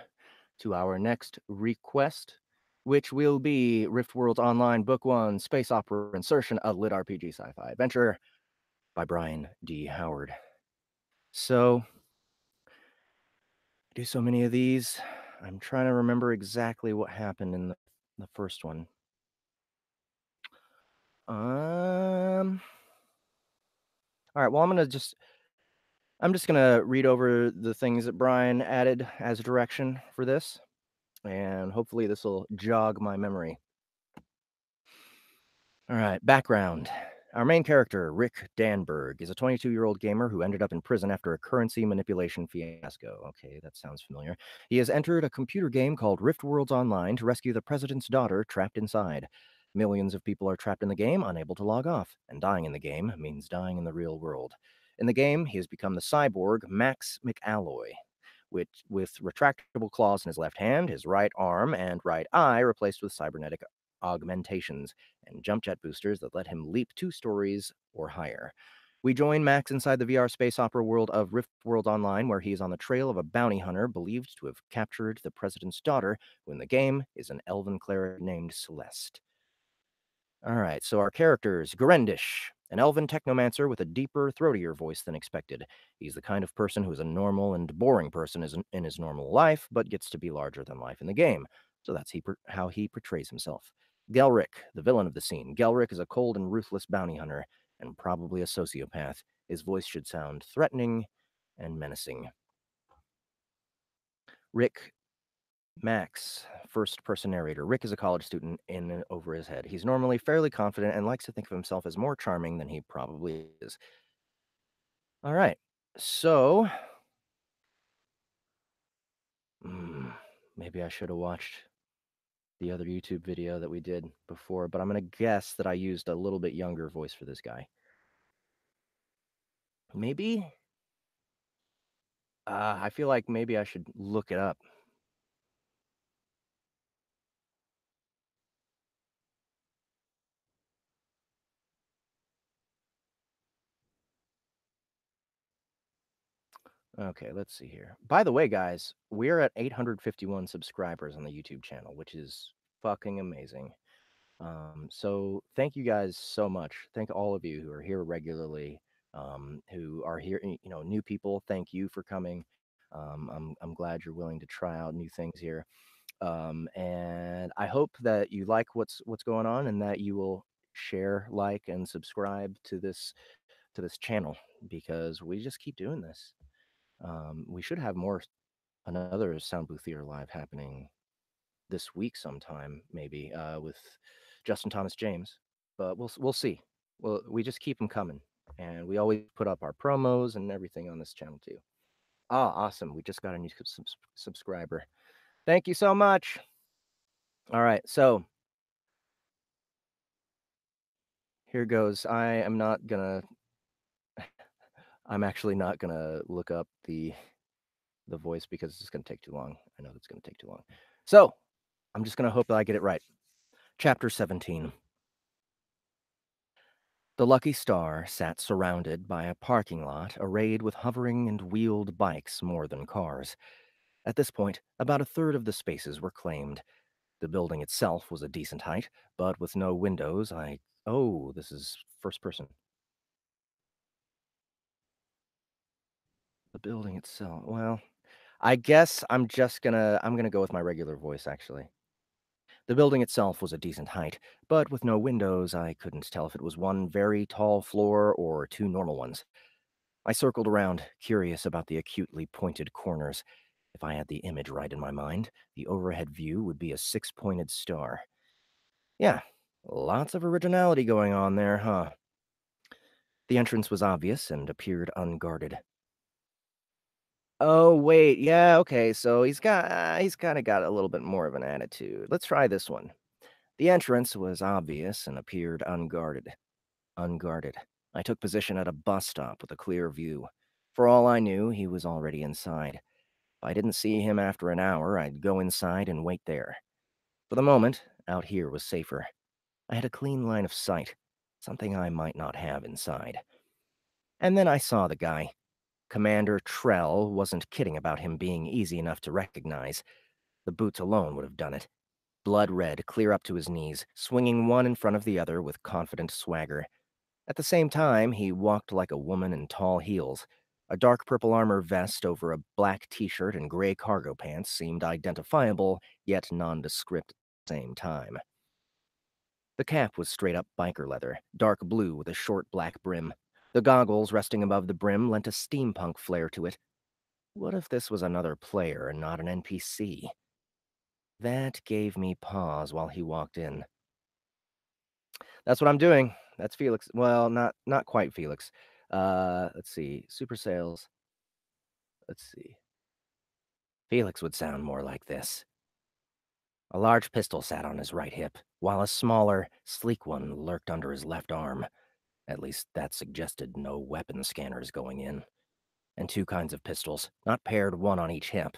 to our next request, which will be RiftWorlds Online Book 1, Space Opera Insertion, a LitRPG Sci-Fi Adventure by Brian D. Howard. So, I do so many of these. I'm trying to remember exactly what happened in the first one. All right, well, I'm just gonna read over the things that Brian added as direction for this, and hopefully this will jog my memory. All right, background. Our main character, Rick Danberg, is a 22-year-old gamer who ended up in prison after a currency manipulation fiasco. Okay, that sounds familiar. He has entered a computer game called RiftWorlds Online to rescue the president's daughter trapped inside. Millions of people are trapped in the game, unable to log off, and dying in the game means dying in the real world. In the game, he has become the cyborg Max McAlloy, with retractable claws in his left hand, his right arm, and right eye replaced with cybernetic augmentations and jump jet boosters that let him leap 2 stories or higher. We join Max inside the VR space opera world of RiftWorld Online, where he is on the trail of a bounty hunter believed to have captured the president's daughter, who in the game is an elven cleric named Celeste. All right, so our characters, Grendish, an elven technomancer with a deeper, throatier voice than expected. He's the kind of person who is a normal and boring person in his normal life, but gets to be larger than life in the game. So that's how he portrays himself. Gelrick, the villain of the scene. Gelrick is a cold and ruthless bounty hunter, and probably a sociopath. His voice should sound threatening and menacing. Rick, Max, first-person narrator. Rick is a college student in and over his head. He's normally fairly confident and likes to think of himself as more charming than he probably is. All right, so maybe I should have watched the other YouTube video that we did before, but I'm going to guess that I used a little bit younger voice for this guy. Maybe? I feel like maybe I should look it up. Okay, let's see here. By the way, guys, we're at 851 subscribers on the YouTube channel, which is fucking amazing. So thank you guys so much. Thank all of you who are here regularly, who are here, new people. Thank you for coming. I'm glad you're willing to try out new things here. And I hope that you like what's going on, and that you will share, like, and subscribe to this channel, because we just keep doing this. We should have another Sound Boothier live happening this week sometime, maybe, with Justin Thomas James, but we'll see. Well, we just keep them coming, and we always put up our promos and everything on this channel too. Ah, awesome! We just got a new subscriber. Thank you so much. All right, so here goes. I'm actually not gonna look up the voice because it's gonna take too long. I know it's gonna take too long. So I'm just gonna hope that I get it right. Chapter 17. The Lucky Star sat surrounded by a parking lot arrayed with hovering and wheeled bikes more than cars. At this point, about a third of the spaces were claimed. The building itself was a decent height, but with no windows, Oh, this is first person. The building itself, well, I guess I'm gonna go with my regular voice, actually. The building itself was a decent height, but with no windows, I couldn't tell if it was one very tall floor or two normal ones. I circled around, curious about the acutely pointed corners. If I had the image right in my mind, the overhead view would be a six-pointed star. Yeah, lots of originality going on there, huh? The entrance was obvious and appeared unguarded. Oh, wait, yeah, okay, so he's kind of got a little bit more of an attitude. Let's try this one. The entrance was obvious and appeared unguarded. Unguarded. I took position at a bus stop with a clear view. For all I knew, he was already inside. If I didn't see him after an hour, I'd go inside and wait there. For the moment, out here was safer. I had a clean line of sight, something I might not have inside. And then I saw the guy. Commander Trell wasn't kidding about him being easy enough to recognize. The boots alone would have done it. Blood red, clear up to his knees, swinging one in front of the other with confident swagger. At the same time, he walked like a woman in tall heels. A dark purple armor vest over a black t-shirt and gray cargo pants seemed identifiable, yet nondescript at the same time. The cap was straight-up biker leather, dark blue with a short black brim. The goggles resting above the brim lent a steampunk flair to it. What if this was another player and not an NPC? That gave me pause while he walked in. That's what I'm doing. That's Felix. Well, not quite Felix. Let's see. Super sales. Let's see. Felix would sound more like this. A large pistol sat on his right hip, while a smaller, sleek one lurked under his left arm. At least that suggested no weapon scanners going in. And two kinds of pistols, not paired, one on each hip.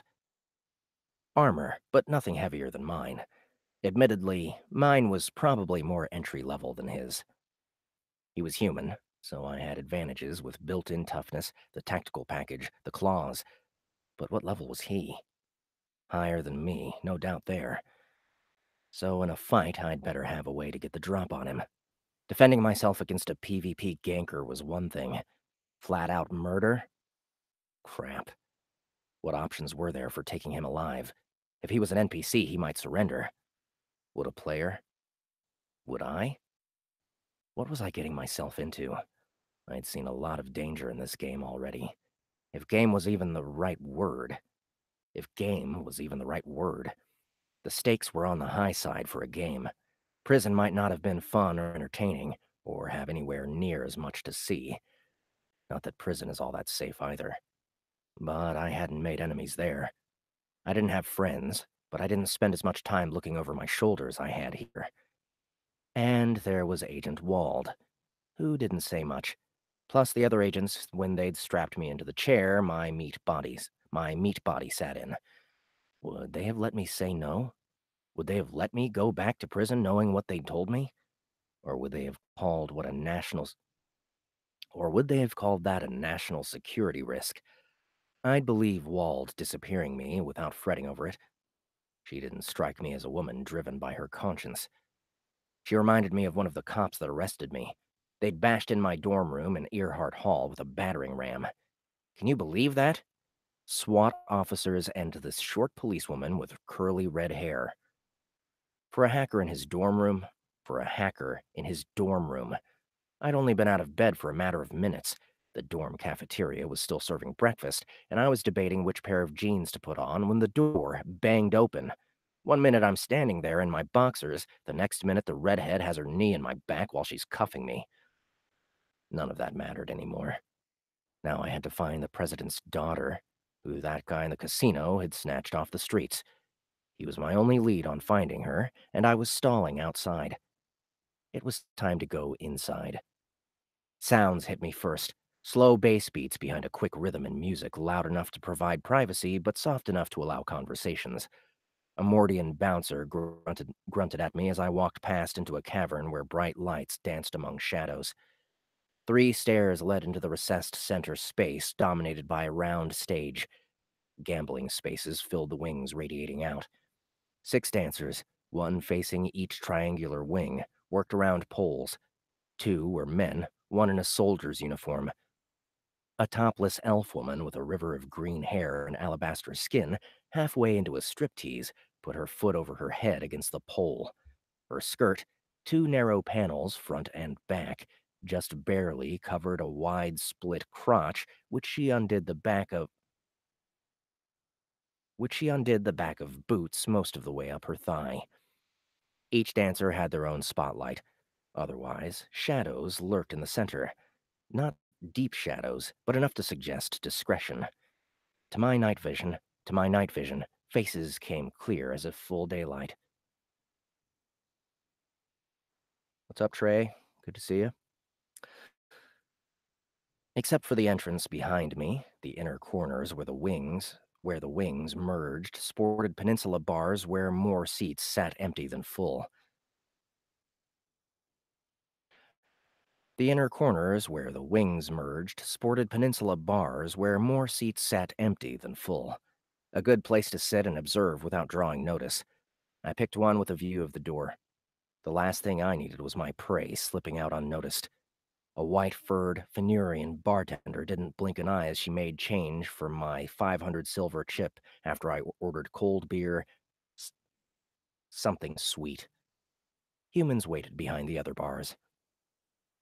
Armor, but nothing heavier than mine. Admittedly, mine was probably more entry-level than his. He was human, so I had advantages with built-in toughness, the tactical package, the claws. But what level was he? Higher than me, no doubt there. So in a fight, I'd better have a way to get the drop on him. Defending myself against a PvP ganker was one thing. Flat-out murder? Crap. What options were there for taking him alive? If he was an NPC, he might surrender. Would a player? Would I? What was I getting myself into? I'd seen a lot of danger in this game already. If game was even the right word. The stakes were on the high side for a game. Prison might not have been fun or entertaining, or have anywhere near as much to see. Not that prison is all that safe either. But I hadn't made enemies there. I didn't have friends, but I didn't spend as much time looking over my shoulder as I had here. And there was Agent Wald, who didn't say much. Plus the other agents, when they'd strapped me into the chair my meat body sat in. Would they have let me say no? Would they have let me go back to prison knowing what they'd told me? Or would they have called that a national security risk? I'd believe Wald disappearing me without fretting over it. She didn't strike me as a woman driven by her conscience. She reminded me of one of the cops that arrested me. They'd bashed in my dorm room in Earhart Hall with a battering ram. Can you believe that? SWAT officers and this short policewoman with curly red hair. For a hacker in his dorm room, I'd only been out of bed for a matter of minutes. The dorm cafeteria was still serving breakfast, and I was debating which pair of jeans to put on when the door banged open. One minute I'm standing there in my boxers, the next minute the redhead has her knee in my back while she's cuffing me. None of that mattered anymore. Now I had to find the president's daughter, who that guy in the casino had snatched off the streets. He was my only lead on finding her, and I was stalling outside. It was time to go inside. Sounds hit me first. Slow bass beats behind a quick rhythm and music, loud enough to provide privacy, but soft enough to allow conversations. A Mordian bouncer grunted at me as I walked past into a cavern where bright lights danced among shadows. 3 stairs led into the recessed center space, dominated by a round stage. Gambling spaces filled the wings radiating out. 6 dancers, 1 facing each triangular wing, worked around poles. 2 were men, 1 in a soldier's uniform. A topless elf woman with a river of green hair and alabaster skin, halfway into a striptease, put her foot over her head against the pole. Her skirt, 2 narrow panels, front and back, just barely covered a wide split crotch, which she undid the back of boots most of the way up her thigh. Each dancer had their own spotlight. Otherwise, shadows lurked in the center. Not deep shadows, but enough to suggest discretion. To my night vision, faces came clear as if full daylight. What's up, Trey? Good to see you. Except for the entrance behind me, the inner corners where the wings merged, sported peninsula bars where more seats sat empty than full. The inner corners where the wings merged sported peninsula bars where more seats sat empty than full. A good place to sit and observe without drawing notice. I picked one with a view of the door. The last thing I needed was my prey slipping out unnoticed. A white-furred Fenurian bartender didn't blink an eye as she made change for my 500 silver chip after I ordered cold beer, something sweet. Humans waited behind the other bars.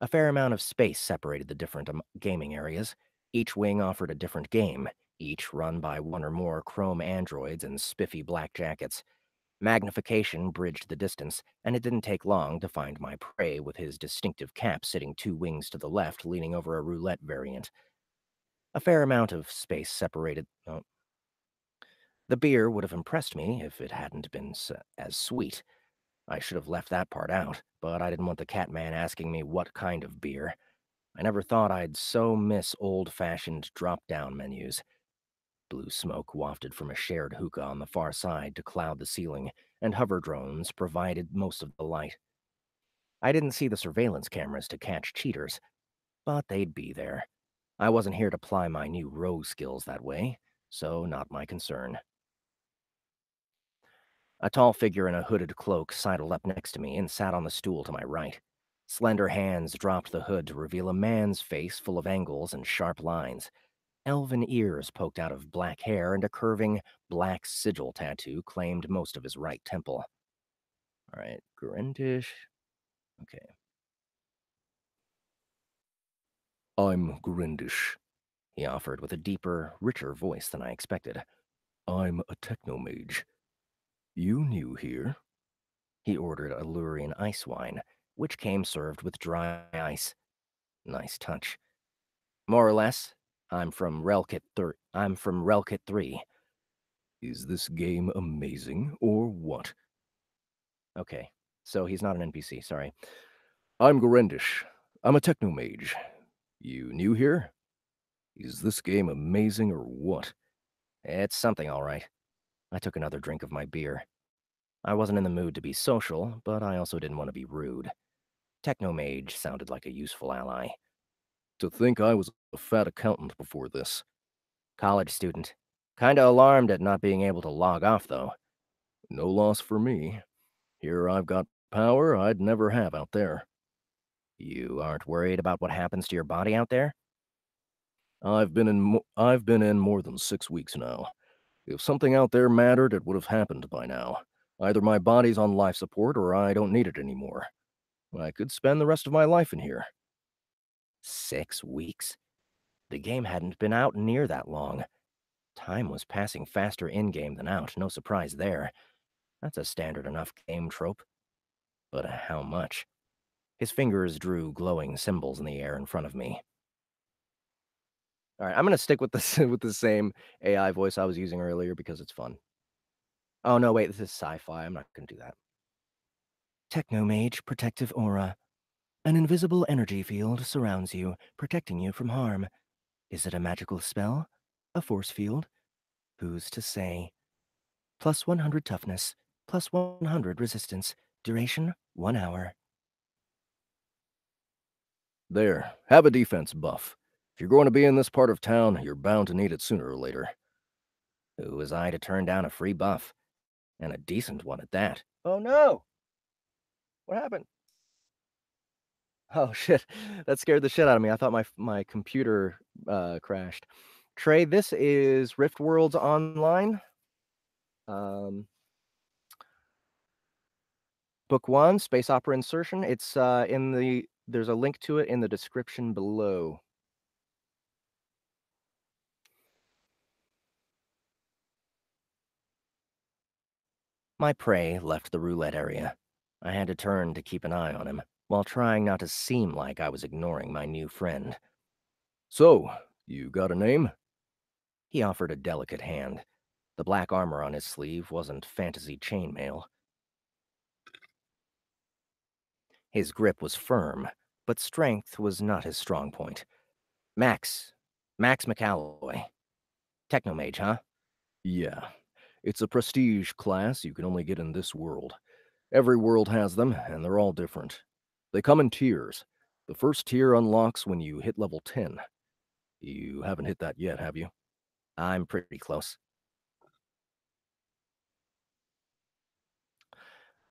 A fair amount of space separated the different gaming areas. Each wing offered a different game, each run by 1 or more chrome androids in spiffy black jackets. Magnification bridged the distance, and it didn't take long to find my prey with his distinctive cap sitting 2 wings to the left, leaning over a roulette variant. A fair amount of space separated. The beer would have impressed me if it hadn't been as sweet. I should have left that part out, but I didn't want the Catman asking me what kind of beer. I never thought I'd so miss old-fashioned drop-down menus. Blue smoke wafted from a shared hookah on the far side to cloud the ceiling, and hover drones provided most of the light. I didn't see the surveillance cameras to catch cheaters, but they'd be there. I wasn't here to ply my new rogue skills that way, so not my concern. A tall figure in a hooded cloak sidled up next to me and sat on the stool to my right. Slender hands dropped the hood to reveal a man's face full of angles and sharp lines. Elven ears poked out of black hair, and a curving, black sigil tattoo claimed most of his right temple. All right, Grindish. Okay. I'm Grindish, He offered with a deeper, richer voice than I expected. I'm a technomage. You new here? He ordered a Lurian ice wine, which came served with dry ice. Nice touch. More or less, I'm from Relkit 3. Is this game amazing, or what? Okay, so he's not an NPC, sorry. I'm Grindish. I'm a technomage. You new here? Is this game amazing, or what? It's something, all right. I took another drink of my beer. I wasn't in the mood to be social, but I also didn't want to be rude. Technomage sounded like a useful ally. To think I was a fat accountant before this. College student. Kinda alarmed at not being able to log off, though. No loss for me. Here I've got power I'd never have out there. You aren't worried about what happens to your body out there? I've been in more than 6 weeks now. If something out there mattered, it would have happened by now. Either my body's on life support or I don't need it anymore. I could spend the rest of my life in here. 6 weeks? The game hadn't been out near that long. Time was passing faster in-game than out, no surprise there. That's a standard enough game trope. But how much? His fingers drew glowing symbols in the air in front of me. All right, I'm going to stick with the same AI voice I was using earlier because it's fun. Oh, no, wait, this is sci-fi. I'm not going to do that. Technomage Protective Aura. An invisible energy field surrounds you, protecting you from harm. Is it a magical spell? A force field? Who's to say? Plus 100 toughness, plus 100 resistance. Duration, 1 hour. There, have a defense buff. If you're going to be in this part of town, you're bound to need it sooner or later. Who was I to turn down a free buff? And a decent one at that. Oh no! What happened? Oh shit, that scared the shit out of me. I thought my computer crashed. Trey, this is RiftWorlds Online. Book 1, Space Opera Insertion. It's there's a link to it in the description below. My prey left the roulette area. I had to turn to keep an eye on him, while trying not to seem like I was ignoring my new friend. So, you got a name? He offered a delicate hand. The black armor on his sleeve wasn't fantasy chainmail. His grip was firm, but strength was not his strong point. Max McAlloy. Technomage, huh? Yeah. It's a prestige class you can only get in this world. Every world has them, and they're all different. They come in tiers. The first tier unlocks when you hit level 10. You haven't hit that yet, have you? I'm pretty close.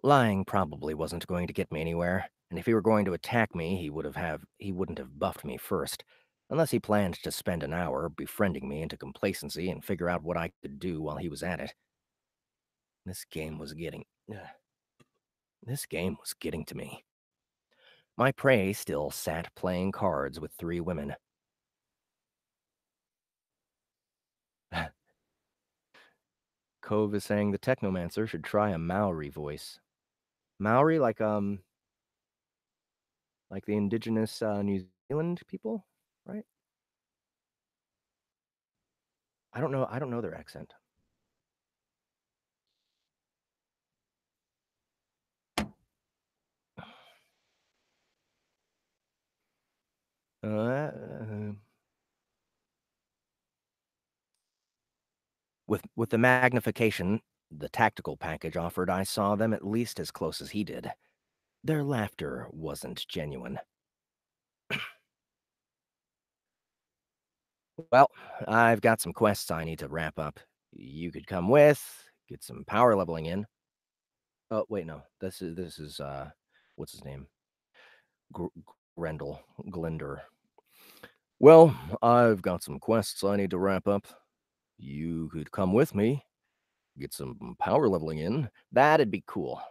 Lying probably wasn't going to get me anywhere, and if he were going to attack me, he wouldn't have buffed me first, unless he planned to spend an hour befriending me into complacency and figure out what I could do while he was at it. This game was getting to me. My prey still sat playing cards with 3 women. Cove is saying the Technomancer should try a Maori voice. Maori, like the indigenous New Zealand people, right? I don't know their accent. With the magnification the tactical package offered, I saw them at least as close as he did. Their laughter wasn't genuine. Well, I've got some quests I need to wrap up. You could come with, get some power leveling in. Oh, wait, no. This is what's his name? Glender. Well, I've got some quests I need to wrap up. You could come with me, get some power leveling in. That'd be cool.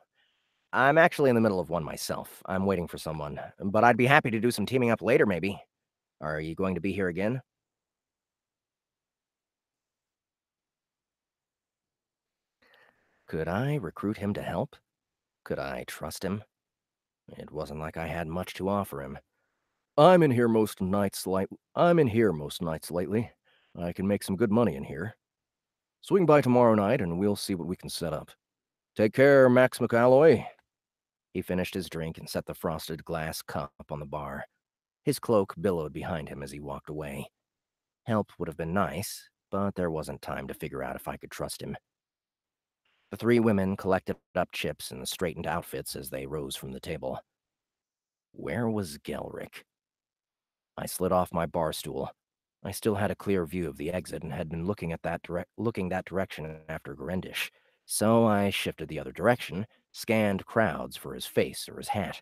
I'm actually in the middle of one myself. I'm waiting for someone, but I'd be happy to do some teaming up later, maybe. Are you going to be here again? Could I recruit him to help? Could I trust him? It wasn't like I had much to offer him. I'm in here most nights lately. I can make some good money in here. Swing by tomorrow night and we'll see what we can set up. Take care, Max McAlloy. He finished his drink and set the frosted glass cup on the bar. His cloak billowed behind him as he walked away. Help would have been nice, but there wasn't time to figure out if I could trust him. The 3 women collected up chips and straightened outfits as they rose from the table. Where was Gelrick? I slid off my bar stool. I still had a clear view of the exit and had been looking that direction after Grendish, so I shifted the other direction, scanned crowds for his face or his hat.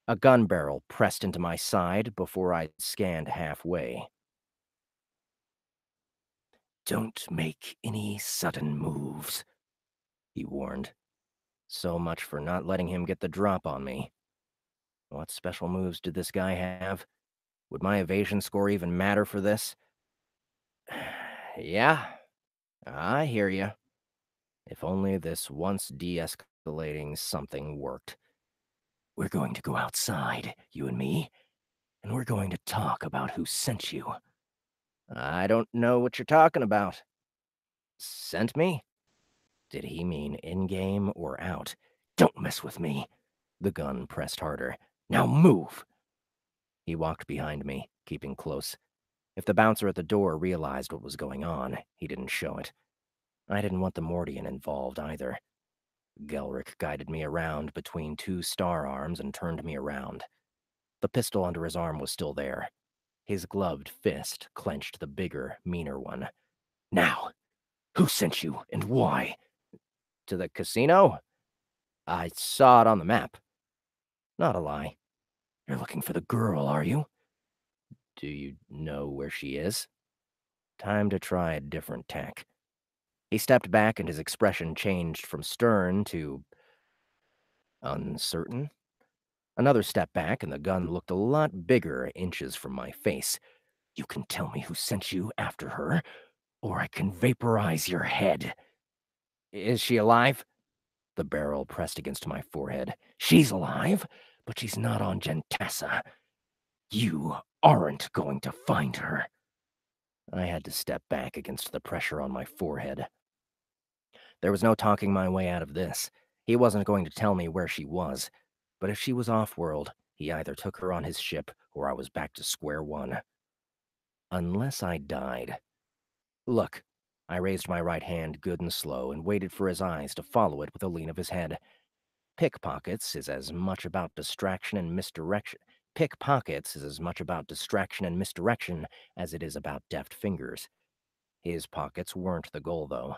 A gun barrel pressed into my side before I'd scanned halfway. Don't make any sudden moves, he warned. So much for not letting him get the drop on me. What special moves did this guy have? Would my evasion score even matter for this? Yeah, I hear you. If only this once de-escalating something worked. We're going to go outside, you and me, and we're going to talk about who sent you. I don't know what you're talking about. Sent me? Did he mean in-game or out? Don't mess with me. The gun pressed harder. Now move! He walked behind me, keeping close. If the bouncer at the door realized what was going on, he didn't show it. I didn't want the Mordian involved either. Gelric guided me around between two star arms and turned me around. The pistol under his arm was still there. His gloved fist clenched the bigger, meaner one. Now, who sent you and why? To the casino? I saw it on the map. Not a lie. You're looking for the girl, are you? Do you know where she is? Time to try a different tack. He stepped back and his expression changed from stern to uncertain. Another step back and the gun looked a lot bigger inches from my face. You can tell me who sent you after her, or I can vaporize your head. Is she alive? The barrel pressed against my forehead. She's alive, but she's not on Gentassa. You aren't going to find her. I had to step back against the pressure on my forehead. There was no talking my way out of this. He wasn't going to tell me where she was. But if she was off-world, he either took her on his ship or I was back to square one. Unless I died. Look, I raised my right hand good and slow and waited for his eyes to follow it with a lean of his head. Pickpockets is as much about distraction and misdirection. Pickpockets is as much about distraction and misdirection as it is about deft fingers. His pockets weren't the goal, though.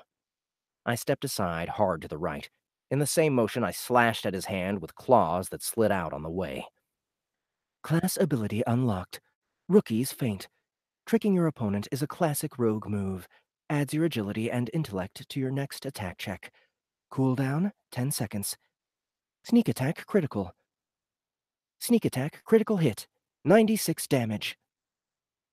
I stepped aside hard to the right. In the same motion, I slashed at his hand with claws that slid out on the way. Class ability unlocked. Rookies faint. Tricking your opponent is a classic rogue move. Adds your agility and intellect to your next attack check. Cooldown, 10 seconds. Sneak attack critical. Sneak attack critical hit. 96 damage.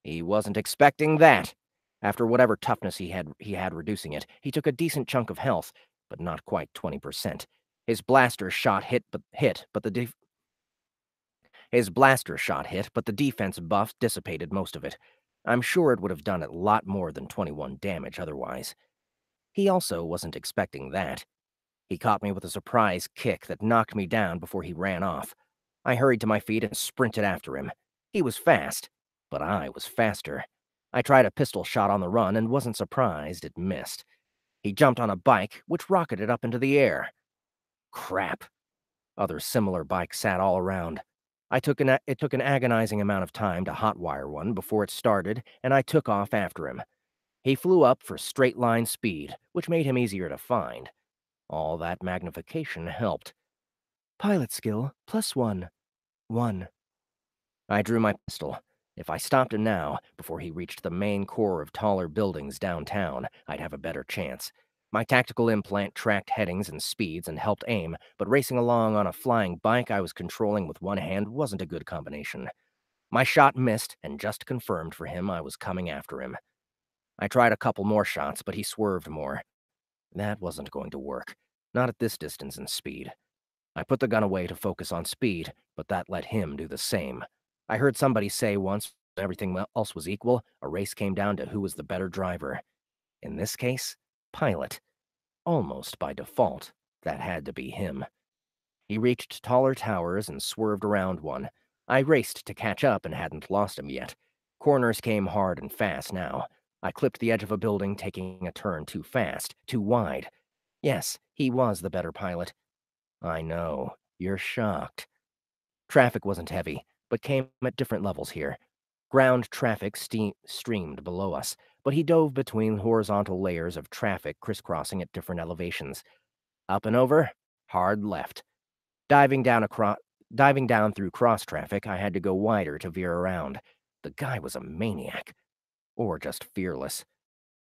He wasn't expecting that. After whatever toughness he had reducing it, he took a decent chunk of health, but not quite 20%. His blaster shot hit, but the defense buff dissipated most of it. I'm sure it would have done a lot more than 21 damage otherwise. He also wasn't expecting that. He caught me with a surprise kick that knocked me down before he ran off. I hurried to my feet and sprinted after him. He was fast, but I was faster. I tried a pistol shot on the run and wasn't surprised it missed. He jumped on a bike, which rocketed up into the air. Crap. Other similar bikes sat all around. It took an agonizing amount of time to hotwire one before it started, and I took off after him. He flew up for straight-line speed, which made him easier to find. All that magnification helped. Pilot skill, +1. 1. I drew my pistol. If I stopped him now, before he reached the main core of taller buildings downtown, I'd have a better chance. My tactical implant tracked headings and speeds and helped aim, but racing along on a flying bike I was controlling with one hand wasn't a good combination. My shot missed and just confirmed for him I was coming after him. I tried a couple more shots, but he swerved more. That wasn't going to work. Not at this distance and speed. I put the gun away to focus on speed, but that let him do the same. I heard somebody say once, when everything else was equal, a race came down to who was the better driver. In this case, pilot. Almost by default, that had to be him. He reached taller towers and swerved around one. I raced to catch up and hadn't lost him yet. Corners came hard and fast now. I clipped the edge of a building, taking a turn too fast, too wide. Yes, he was the better pilot. I know. You're shocked. Traffic wasn't heavy, but came at different levels here. Ground traffic streamed below us, but he dove between horizontal layers of traffic crisscrossing at different elevations. Up and over, hard left. Diving down through cross traffic, I had to go wider to veer around. The guy was a maniac. Or just fearless.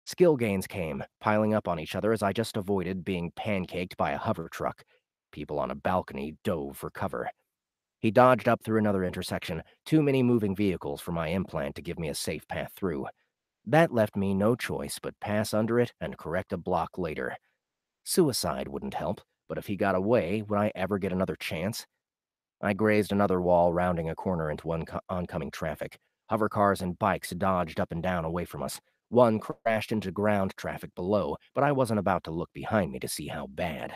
Skill gains came, piling up on each other as I just avoided being pancaked by a hover truck. People on a balcony dove for cover. He dodged up through another intersection, too many moving vehicles for my implant to give me a safe path through. That left me no choice but pass under it and correct a block later. Suicide wouldn't help, but if he got away, would I ever get another chance? I grazed another wall, rounding a corner into oncoming traffic. Hover cars and bikes dodged up and down away from us. One crashed into ground traffic below, but I wasn't about to look behind me to see how bad.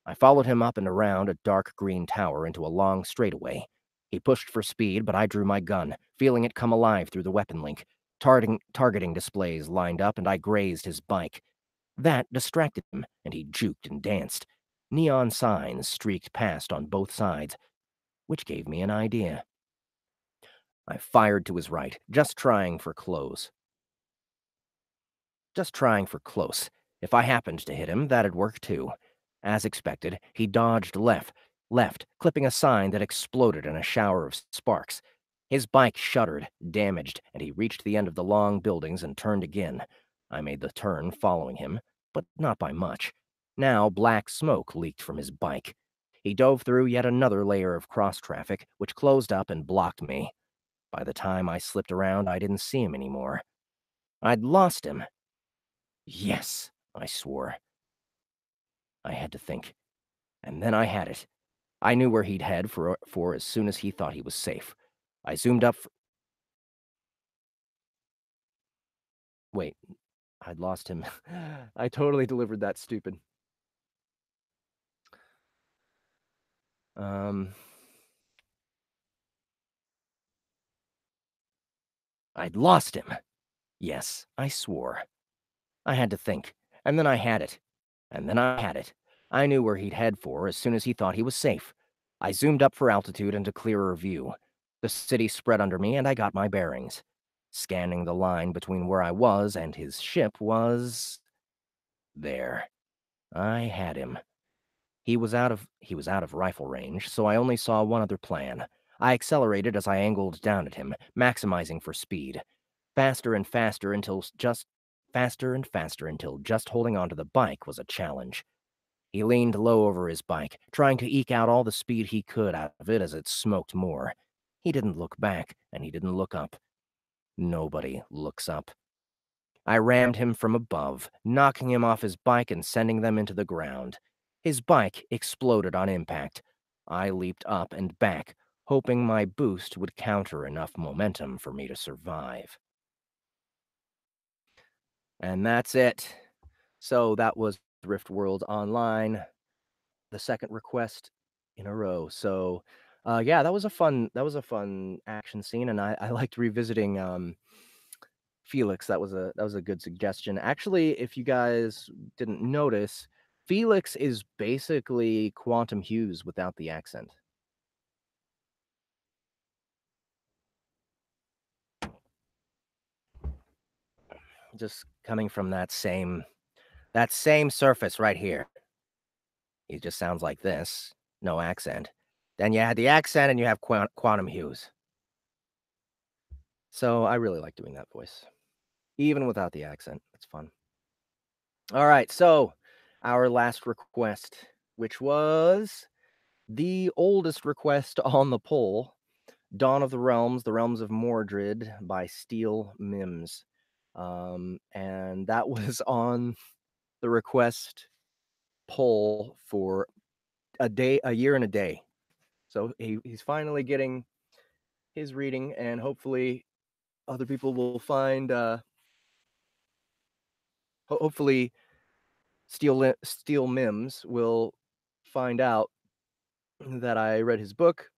I followed him up and around a dark green tower into a long straightaway. He pushed for speed, but I drew my gun, feeling it come alive through the weapon link. Targeting displays lined up, and I grazed his bike. That distracted him, and he juked and danced. Neon signs streaked past on both sides, which gave me an idea. I fired to his right, just trying for close. If I happened to hit him, that'd work too. As expected, he dodged left, clipping a sign that exploded in a shower of sparks. His bike shuddered, damaged, and he reached the end of the long buildings and turned again. I made the turn, following him, but not by much. Now black smoke leaked from his bike. He dove through yet another layer of cross-traffic, which closed up and blocked me. By the time I slipped around, I didn't see him anymore. I'd lost him. Yes, I swore. I had to think. And then I had it. I knew where he'd head for as soon as he thought he was safe. I zoomed up. Wait, I'd lost him. I totally delivered that stupid. I'd lost him. Yes, I swore. I had to think. And then I had it. And then I had it. I knew where he'd head for as soon as he thought he was safe. I zoomed up for altitude and a clearer view. The city spread under me, and I got my bearings. Scanning the line between where I was and his ship was... there. I had him. He was out of rifle range, so I only saw one other plan. I accelerated as I angled down at him, maximizing for speed. Faster and faster until just holding onto the bike was a challenge. He leaned low over his bike, trying to eke out all the speed he could out of it as it smoked more. He didn't look back, and he didn't look up. Nobody looks up. I rammed him from above, knocking him off his bike and sending them into the ground. His bike exploded on impact. I leaped up and back, hoping my boost would counter enough momentum for me to survive. And that's it. So that was RiftWorlds Online, the second request in a row. So, yeah, that was a fun action scene, and I liked revisiting Felix. That was a good suggestion. Actually, if you guys didn't notice, Felix is basically Quantum Hughes without the accent. Just coming from that same surface right here. He just sounds like this, no accent. Then you add the accent and you have Quantum Hughes. So I really like doing that voice. Even without the accent, it's fun. All right, so our last request, which was the oldest request on the poll, Dawn of the Realms of Mordred by Steele Mimbs. And that was on the request poll for a year and a day. So he's finally getting his reading, and hopefully other people will find, hopefully Steele Mimbs will find out that I read his book.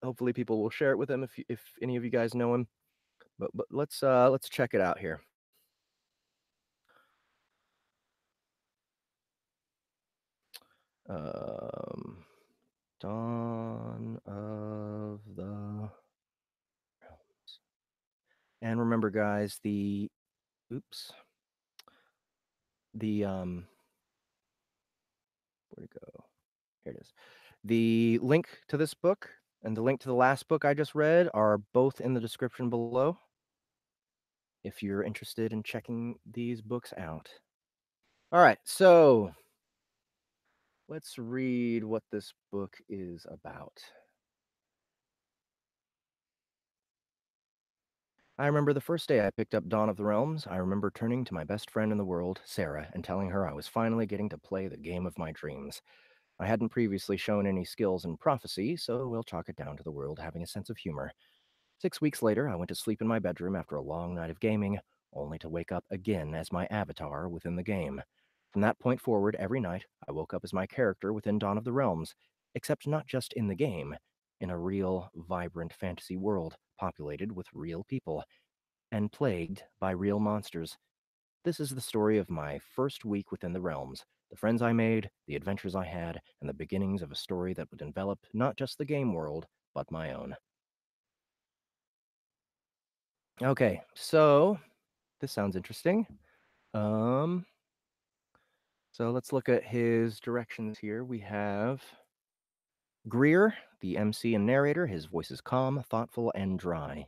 Hopefully people will share it with him if any of you guys know him. But let's check it out here. Dawn of the Realms. And remember, guys, where'd it go? Here it is. The link to this book and the link to the last book I just read are both in the description below if you're interested in checking these books out. All right, so let's read what this book is about. I remember the first day I picked up Dawn of the Realms. I remember turning to my best friend in the world, Sarah, and telling her I was finally getting to play the game of my dreams. I hadn't previously shown any skills in prophecy, so we'll chalk it down to the world having a sense of humor. 6 weeks later, I went to sleep in my bedroom after a long night of gaming, only to wake up again as my avatar within the game. From that point forward, every night, I woke up as my character within Dawn of the Realms, except not just in the game, in a real, vibrant fantasy world populated with real people and plagued by real monsters. This is the story of my first week within the realms, the friends I made, the adventures I had, and the beginnings of a story that would envelop not just the game world, but my own. Okay, so this sounds interesting. So let's look at his directions here. We have Greer, the MC and narrator. His voice is calm, thoughtful, and dry.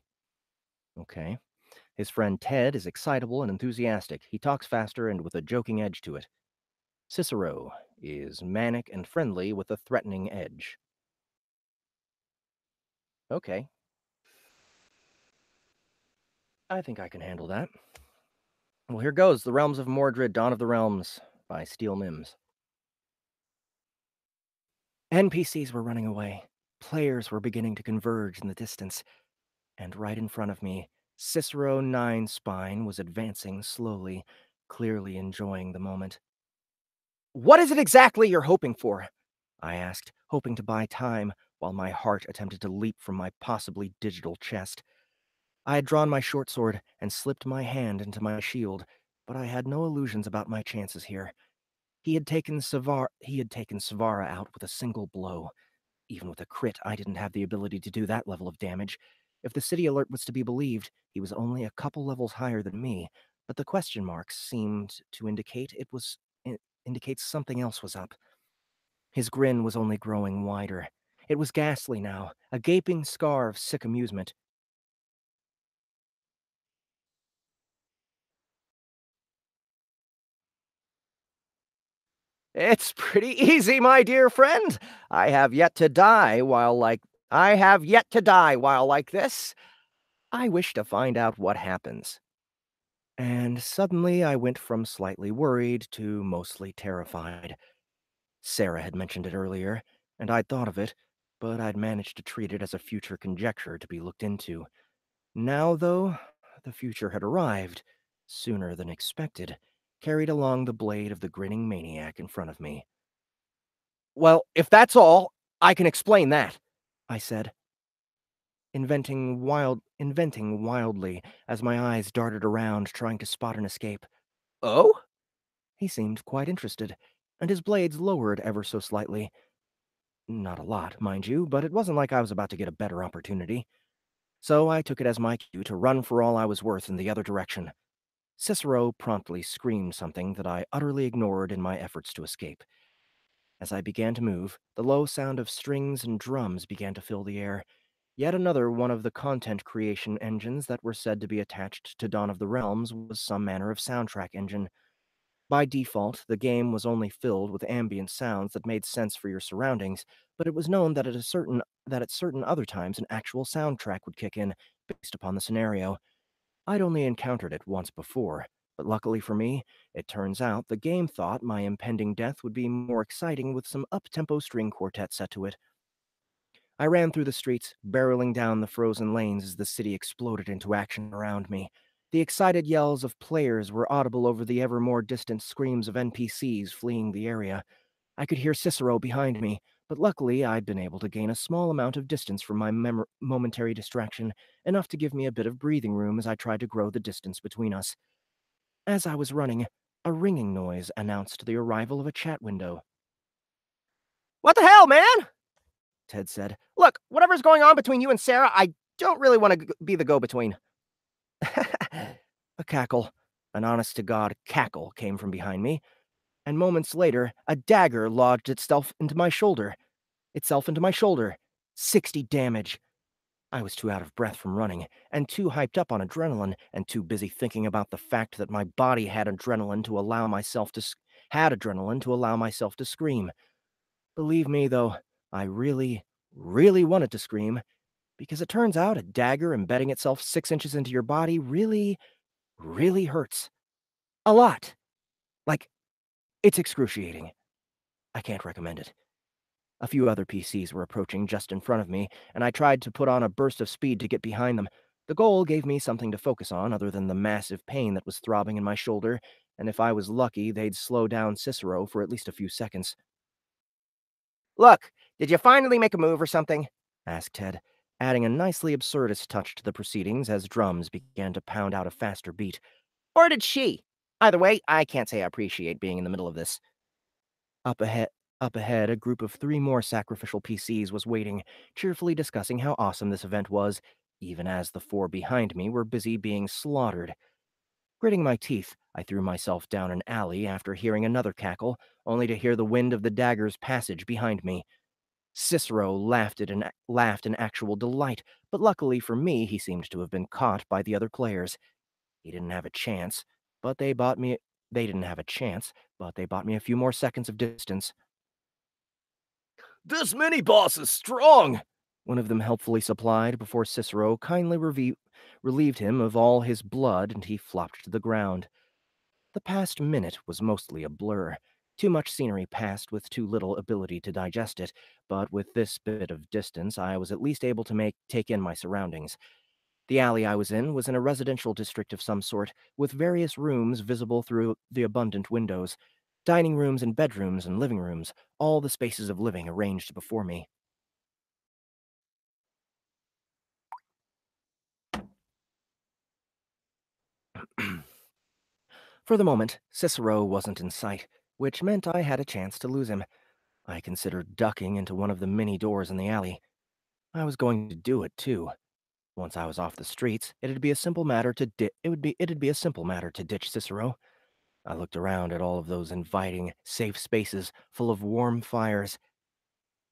Okay. His friend Ted is excitable and enthusiastic. He talks faster and with a joking edge to it. Cicero is manic and friendly with a threatening edge. Okay. I think I can handle that. Well, here goes. The Realms of Mordred, Dawn of the Realms by Steele Mimbs. NPCs were running away. Players were beginning to converge in the distance. And right in front of me, Cicero Nine Spine was advancing slowly, clearly enjoying the moment. What is it exactly you're hoping for? I asked, hoping to buy time while my heart attempted to leap from my possibly digital chest. I had drawn my short sword and slipped my hand into my shield, but I had no illusions about my chances here. He had taken Savara out with a single blow. Even with a crit, I didn't have the ability to do that level of damage. If the city alert was to be believed, he was only a couple levels higher than me, but the question marks seemed to indicate something else was up. His grin was only growing wider. It was ghastly now, a gaping scar of sick amusement. It's pretty easy, my dear friend. I have yet to die while like this. I wish to find out what happens. And suddenly I went from slightly worried to mostly terrified. Sarah had mentioned it earlier, and I'd thought of it, but I'd managed to treat it as a future conjecture to be looked into. Now, though, the future had arrived, sooner than expected, carried along the blade of the grinning maniac in front of me. Well, if that's all, I can explain that, I said, inventing wildly as my eyes darted around trying to spot an escape. Oh? He seemed quite interested, and his blades lowered ever so slightly. Not a lot, mind you, but it wasn't like I was about to get a better opportunity. So I took it as my cue to run for all I was worth in the other direction. Cicero promptly screamed something that I utterly ignored in my efforts to escape. As I began to move, the low sound of strings and drums began to fill the air. Yet another one of the content creation engines that were said to be attached to Dawn of the Realms was some manner of soundtrack engine. By default, the game was only filled with ambient sounds that made sense for your surroundings, but it was known that at certain other times an actual soundtrack would kick in, based upon the scenario. I'd only encountered it once before, but luckily for me, it turns out the game thought my impending death would be more exciting with some up-tempo string quartet set to it. I ran through the streets, barreling down the frozen lanes as the city exploded into action around me. The excited yells of players were audible over the ever more distant screams of NPCs fleeing the area. I could hear Cicero behind me, but luckily I'd been able to gain a small amount of distance from my momentary distraction, enough to give me a bit of breathing room as I tried to grow the distance between us. As I was running, a ringing noise announced the arrival of a chat window. "What the hell, man?" Ted said. "Look, whatever's going on between you and Sarah, I don't really want to be the go-between." A cackle, an honest-to-God cackle, came from behind me, and moments later, a dagger lodged itself into my shoulder. 60 damage. I was too out of breath from running, and too hyped up on adrenaline, and too busy thinking about the fact that my body had adrenaline to allow myself to scream. Believe me, though, I really, really wanted to scream. Because it turns out a dagger embedding itself 6 inches into your body really, really hurts. A lot. Like, it's excruciating. I can't recommend it. A few other PCs were approaching just in front of me, and I tried to put on a burst of speed to get behind them. The goal gave me something to focus on other than the massive pain that was throbbing in my shoulder, and if I was lucky, they'd slow down Cicero for at least a few seconds. Look, did you finally make a move or something? Asked Ted, adding a nicely absurdist touch to the proceedings as drums began to pound out a faster beat. Or did she? Either way, I can't say I appreciate being in the middle of this. Up ahead, a group of 3 more sacrificial PCs was waiting, cheerfully discussing how awesome this event was, even as the 4 behind me were busy being slaughtered. Gritting my teeth, I threw myself down an alley after hearing another cackle, only to hear the wind of the dagger's passage behind me. Cicero laughed in actual delight, but luckily for me, he seemed to have been caught by the other players. He didn't have a chance, but they bought me a few more seconds of distance. This mini-boss is strong! One of them helpfully supplied before Cicero kindly relieved him of all his blood and he flopped to the ground. The past minute was mostly a blur. Too much scenery passed with too little ability to digest it, but with this bit of distance, I was at least able to take in my surroundings. The alley I was in a residential district of some sort, with various rooms visible through the abundant windows. Dining rooms and bedrooms and living rooms, all the spaces of living arranged before me. For the moment, Cicero wasn't in sight, which meant I had a chance to lose him. I considered ducking into one of the many doors in the alley. I was going to do it, too. Once I was off the streets, it'd be a simple matter to ditch Cicero. I looked around at all of those inviting, safe spaces full of warm fires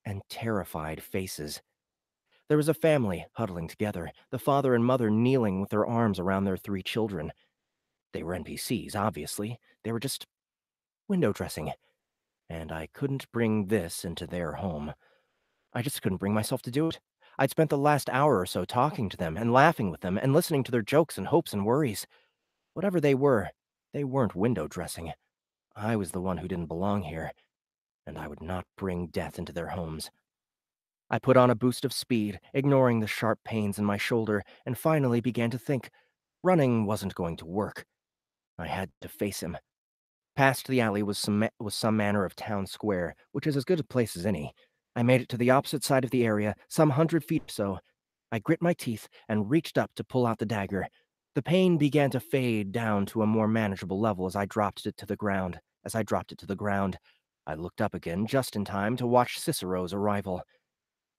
and terrified faces. There was a family huddling together, the father and mother kneeling with their arms around their 3 children. They were NPCs, obviously. They were just window dressing. And I couldn't bring this into their home. I just couldn't bring myself to do it. I'd spent the last hour or so talking to them and laughing with them and listening to their jokes and hopes and worries. Whatever they weren't window dressing. I was the one who didn't belong here, and I would not bring death into their homes. I put on a boost of speed, ignoring the sharp pains in my shoulder, and finally began to think. Running wasn't going to work. I had to face him. Past the alley was some manner of town square, which is as good a place as any. I made it to the opposite side of the area, some 100 feet or so. I grit my teeth and reached up to pull out the dagger. The pain began to fade down to a more manageable level as I dropped it to the ground. I looked up again just in time to watch Cicero's arrival.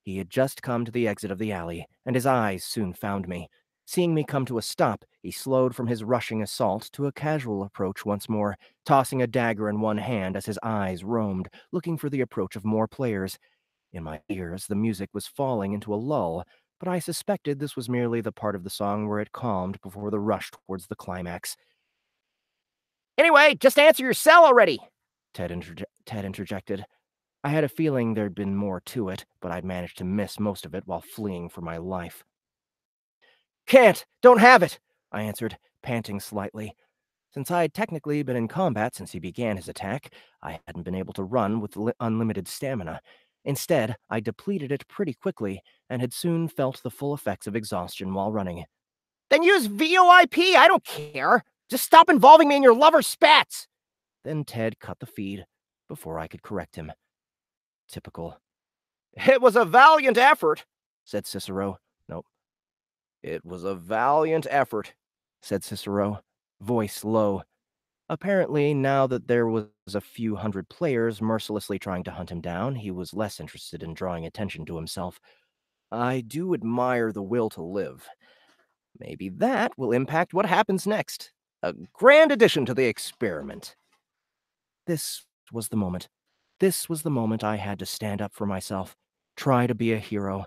He had just come to the exit of the alley, and his eyes soon found me. Seeing me come to a stop, he slowed from his rushing assault to a casual approach once more, tossing a dagger in one hand as his eyes roamed, looking for the approach of more players. In my ears, the music was falling into a lull, but I suspected this was merely the part of the song where it calmed before the rush towards the climax. Anyway, just answer your cell already, Ted interjected. I had a feeling there'd been more to it, but I'd managed to miss most of it while fleeing for my life. Don't have it, I answered, panting slightly. Since I had technically been in combat since he began his attack, I hadn't been able to run with unlimited stamina. Instead, I depleted it pretty quickly and had soon felt the full effects of exhaustion while running. Then use VoIP, I don't care. Just stop involving me in your lover's spats. Then Ted cut the feed before I could correct him. Typical. It was a valiant effort, said Cicero. Nope. It was a valiant effort, said Cicero, voice low. Apparently, now that there was a few hundred players mercilessly trying to hunt him down, he was less interested in drawing attention to himself. I do admire the will to live. Maybe that will impact what happens next. A grand addition to the experiment. This was the moment. This was the moment I had to stand up for myself, try to be a hero.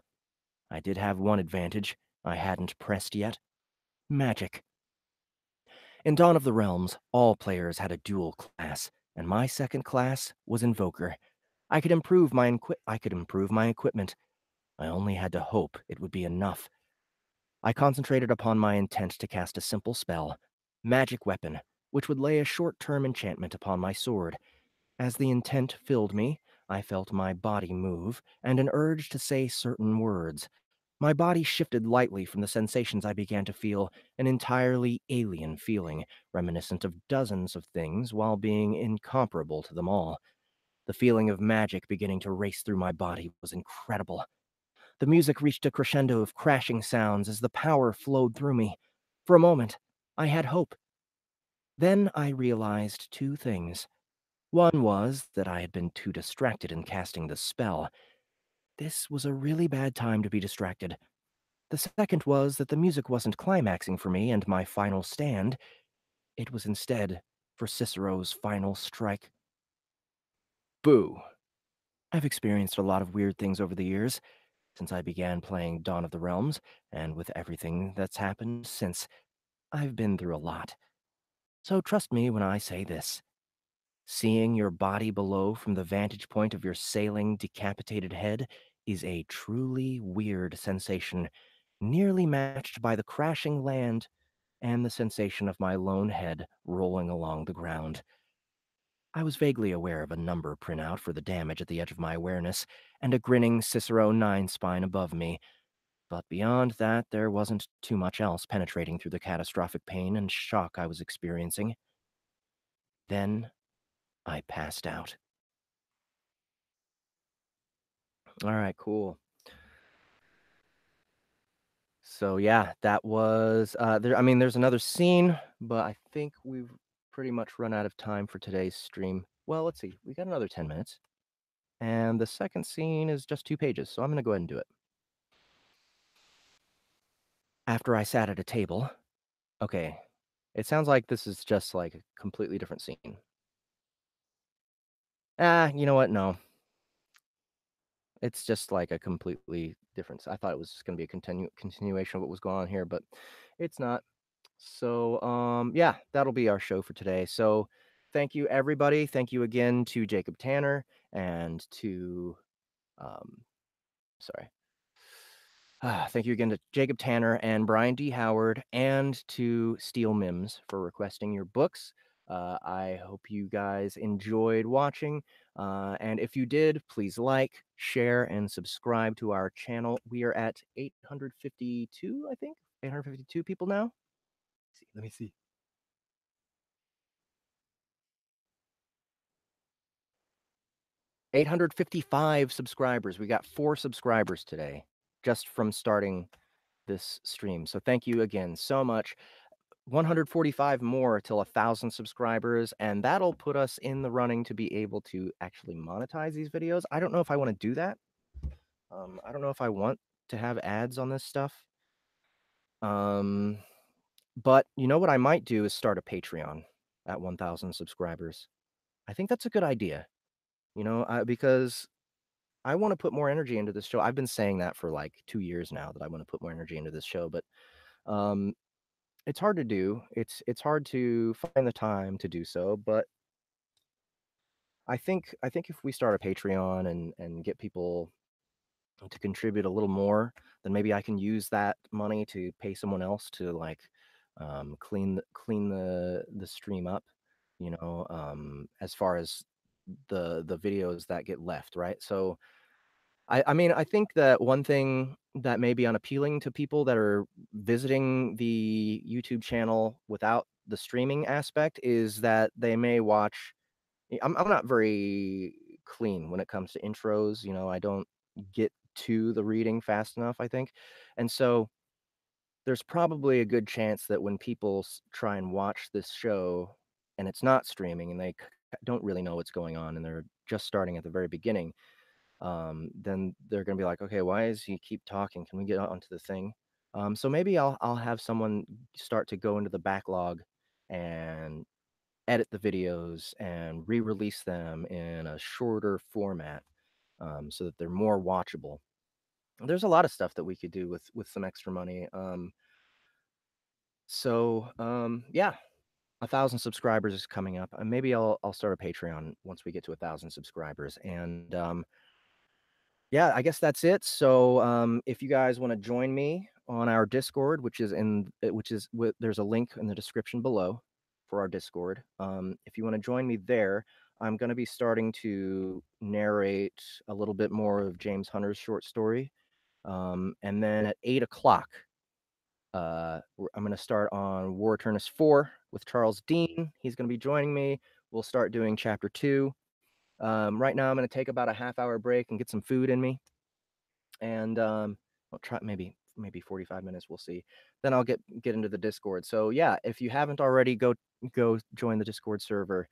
I did have one advantage I hadn't pressed yet. Magic. In Dawn of the Realms, all players had a dual class, and my second class was Invoker. I could improve my equipment. I only had to hope it would be enough. I concentrated upon my intent to cast a simple spell, Magic Weapon, which would lay a short-term enchantment upon my sword. As the intent filled me, I felt my body move and an urge to say certain words. My body shifted lightly from the sensations I began to feel, an entirely alien feeling, reminiscent of dozens of things while being incomparable to them all. The feeling of magic beginning to race through my body was incredible. The music reached a crescendo of crashing sounds as the power flowed through me. For a moment, I had hope. Then I realized two things. One was that I had been too distracted in casting the spell. This was a really bad time to be distracted. The second was that the music wasn't climaxing for me and my final stand. It was instead for Cicero's final strike. Boo. I've experienced a lot of weird things over the years, since I began playing Dawn of the Realms, and with everything that's happened since, I've been through a lot. So trust me when I say this. Seeing your body below from the vantage point of your sailing, decapitated head is a truly weird sensation, nearly matched by the crashing land and the sensation of my lone head rolling along the ground. I was vaguely aware of a number printout for the damage at the edge of my awareness, and a grinning Cicero 9 spine above me, but beyond that there wasn't too much else penetrating through the catastrophic pain and shock I was experiencing. Then I passed out. All right, cool. So yeah, that was there's another scene, but I think we've pretty much run out of time for today's stream. Well, let's see. We got another 10 minutes. And the second scene is just 2 pages, so I'm going to go ahead and do it. After I sat at a table. Okay. It sounds like this is just like a completely different scene. You know what? No. It's just like a completely different. I thought it was just going to be a continuation of what was going on here, but it's not. So, yeah, that'll be our show for today. So, thank you everybody. Thank you again to Jakob Tanner and to sorry. Thank you again to Jakob Tanner and Brian D. Howard and to Steele Mimbs for requesting your books. I hope you guys enjoyed watching. And if you did, please like, share, and subscribe to our channel. We are at 852, I think. 852 people now. Let me see. 855 subscribers. We got 4 subscribers today just from starting this stream. So thank you again so much. 145 more till 1,000 subscribers, and that'll put us in the running to be able to actually monetize these videos. I don't know if I want to do that. I don't know if I want to have ads on this stuff. But you know what I might do is start a Patreon at 1,000 subscribers. I think that's a good idea. You know, because I want to put more energy into this show. I've been saying that for like 2 years now, that I want to put more energy into this show, but it's hard to do. It's hard to find the time to do so, but I think if we start a Patreon and get people to contribute a little more, then maybe I can use that money to pay someone else to like clean the stream up, you know, as far as the videos that get left, right? So I mean, I think that one thing that may be unappealing to people that are visiting the YouTube channel without the streaming aspect is that they may watch. I'm not very clean when it comes to intros. You know, I don't get to the reading fast enough, I think. And so there's probably a good chance that when people try and watch this show and it's not streaming and they don't really know what's going on and they're just starting at the very beginning, then they're going to be like, okay, why does he keep talking? Can we get onto the thing? So maybe I'll have someone start to go into the backlog and edit the videos and re-release them in a shorter format, so that they're more watchable. There's a lot of stuff that we could do with some extra money. Yeah, 1,000 subscribers is coming up, and maybe I'll start a Patreon once we get to 1,000 subscribers. And yeah, I guess that's it. So if you guys want to join me on our Discord, there's a link in the description below for our Discord. If you want to join me there, I'm going to be starting to narrate a little bit more of James Hunter's short story. And then at 8 o'clock, I'm going to start on War Eternus 4 with Charles Dean. He's going to be joining me. We'll start doing chapter 2. Right now, I'm going to take about a half-hour break and get some food in me. And I'll try maybe 45 minutes. We'll see. Then I'll get into the Discord. So yeah, if you haven't already, go join the Discord server.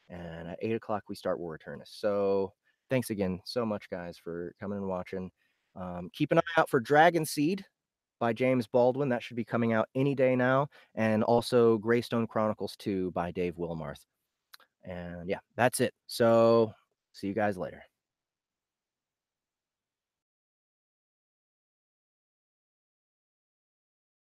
And at 8 o'clock, we start War Eternus. So thanks again so much, guys, for coming and watching. Keep an eye out for Dragon Seed by James Baldwin. That should be coming out any day now. And also Greystone Chronicles 2 by Dave Wilmarth. And yeah, that's it. So see you guys later.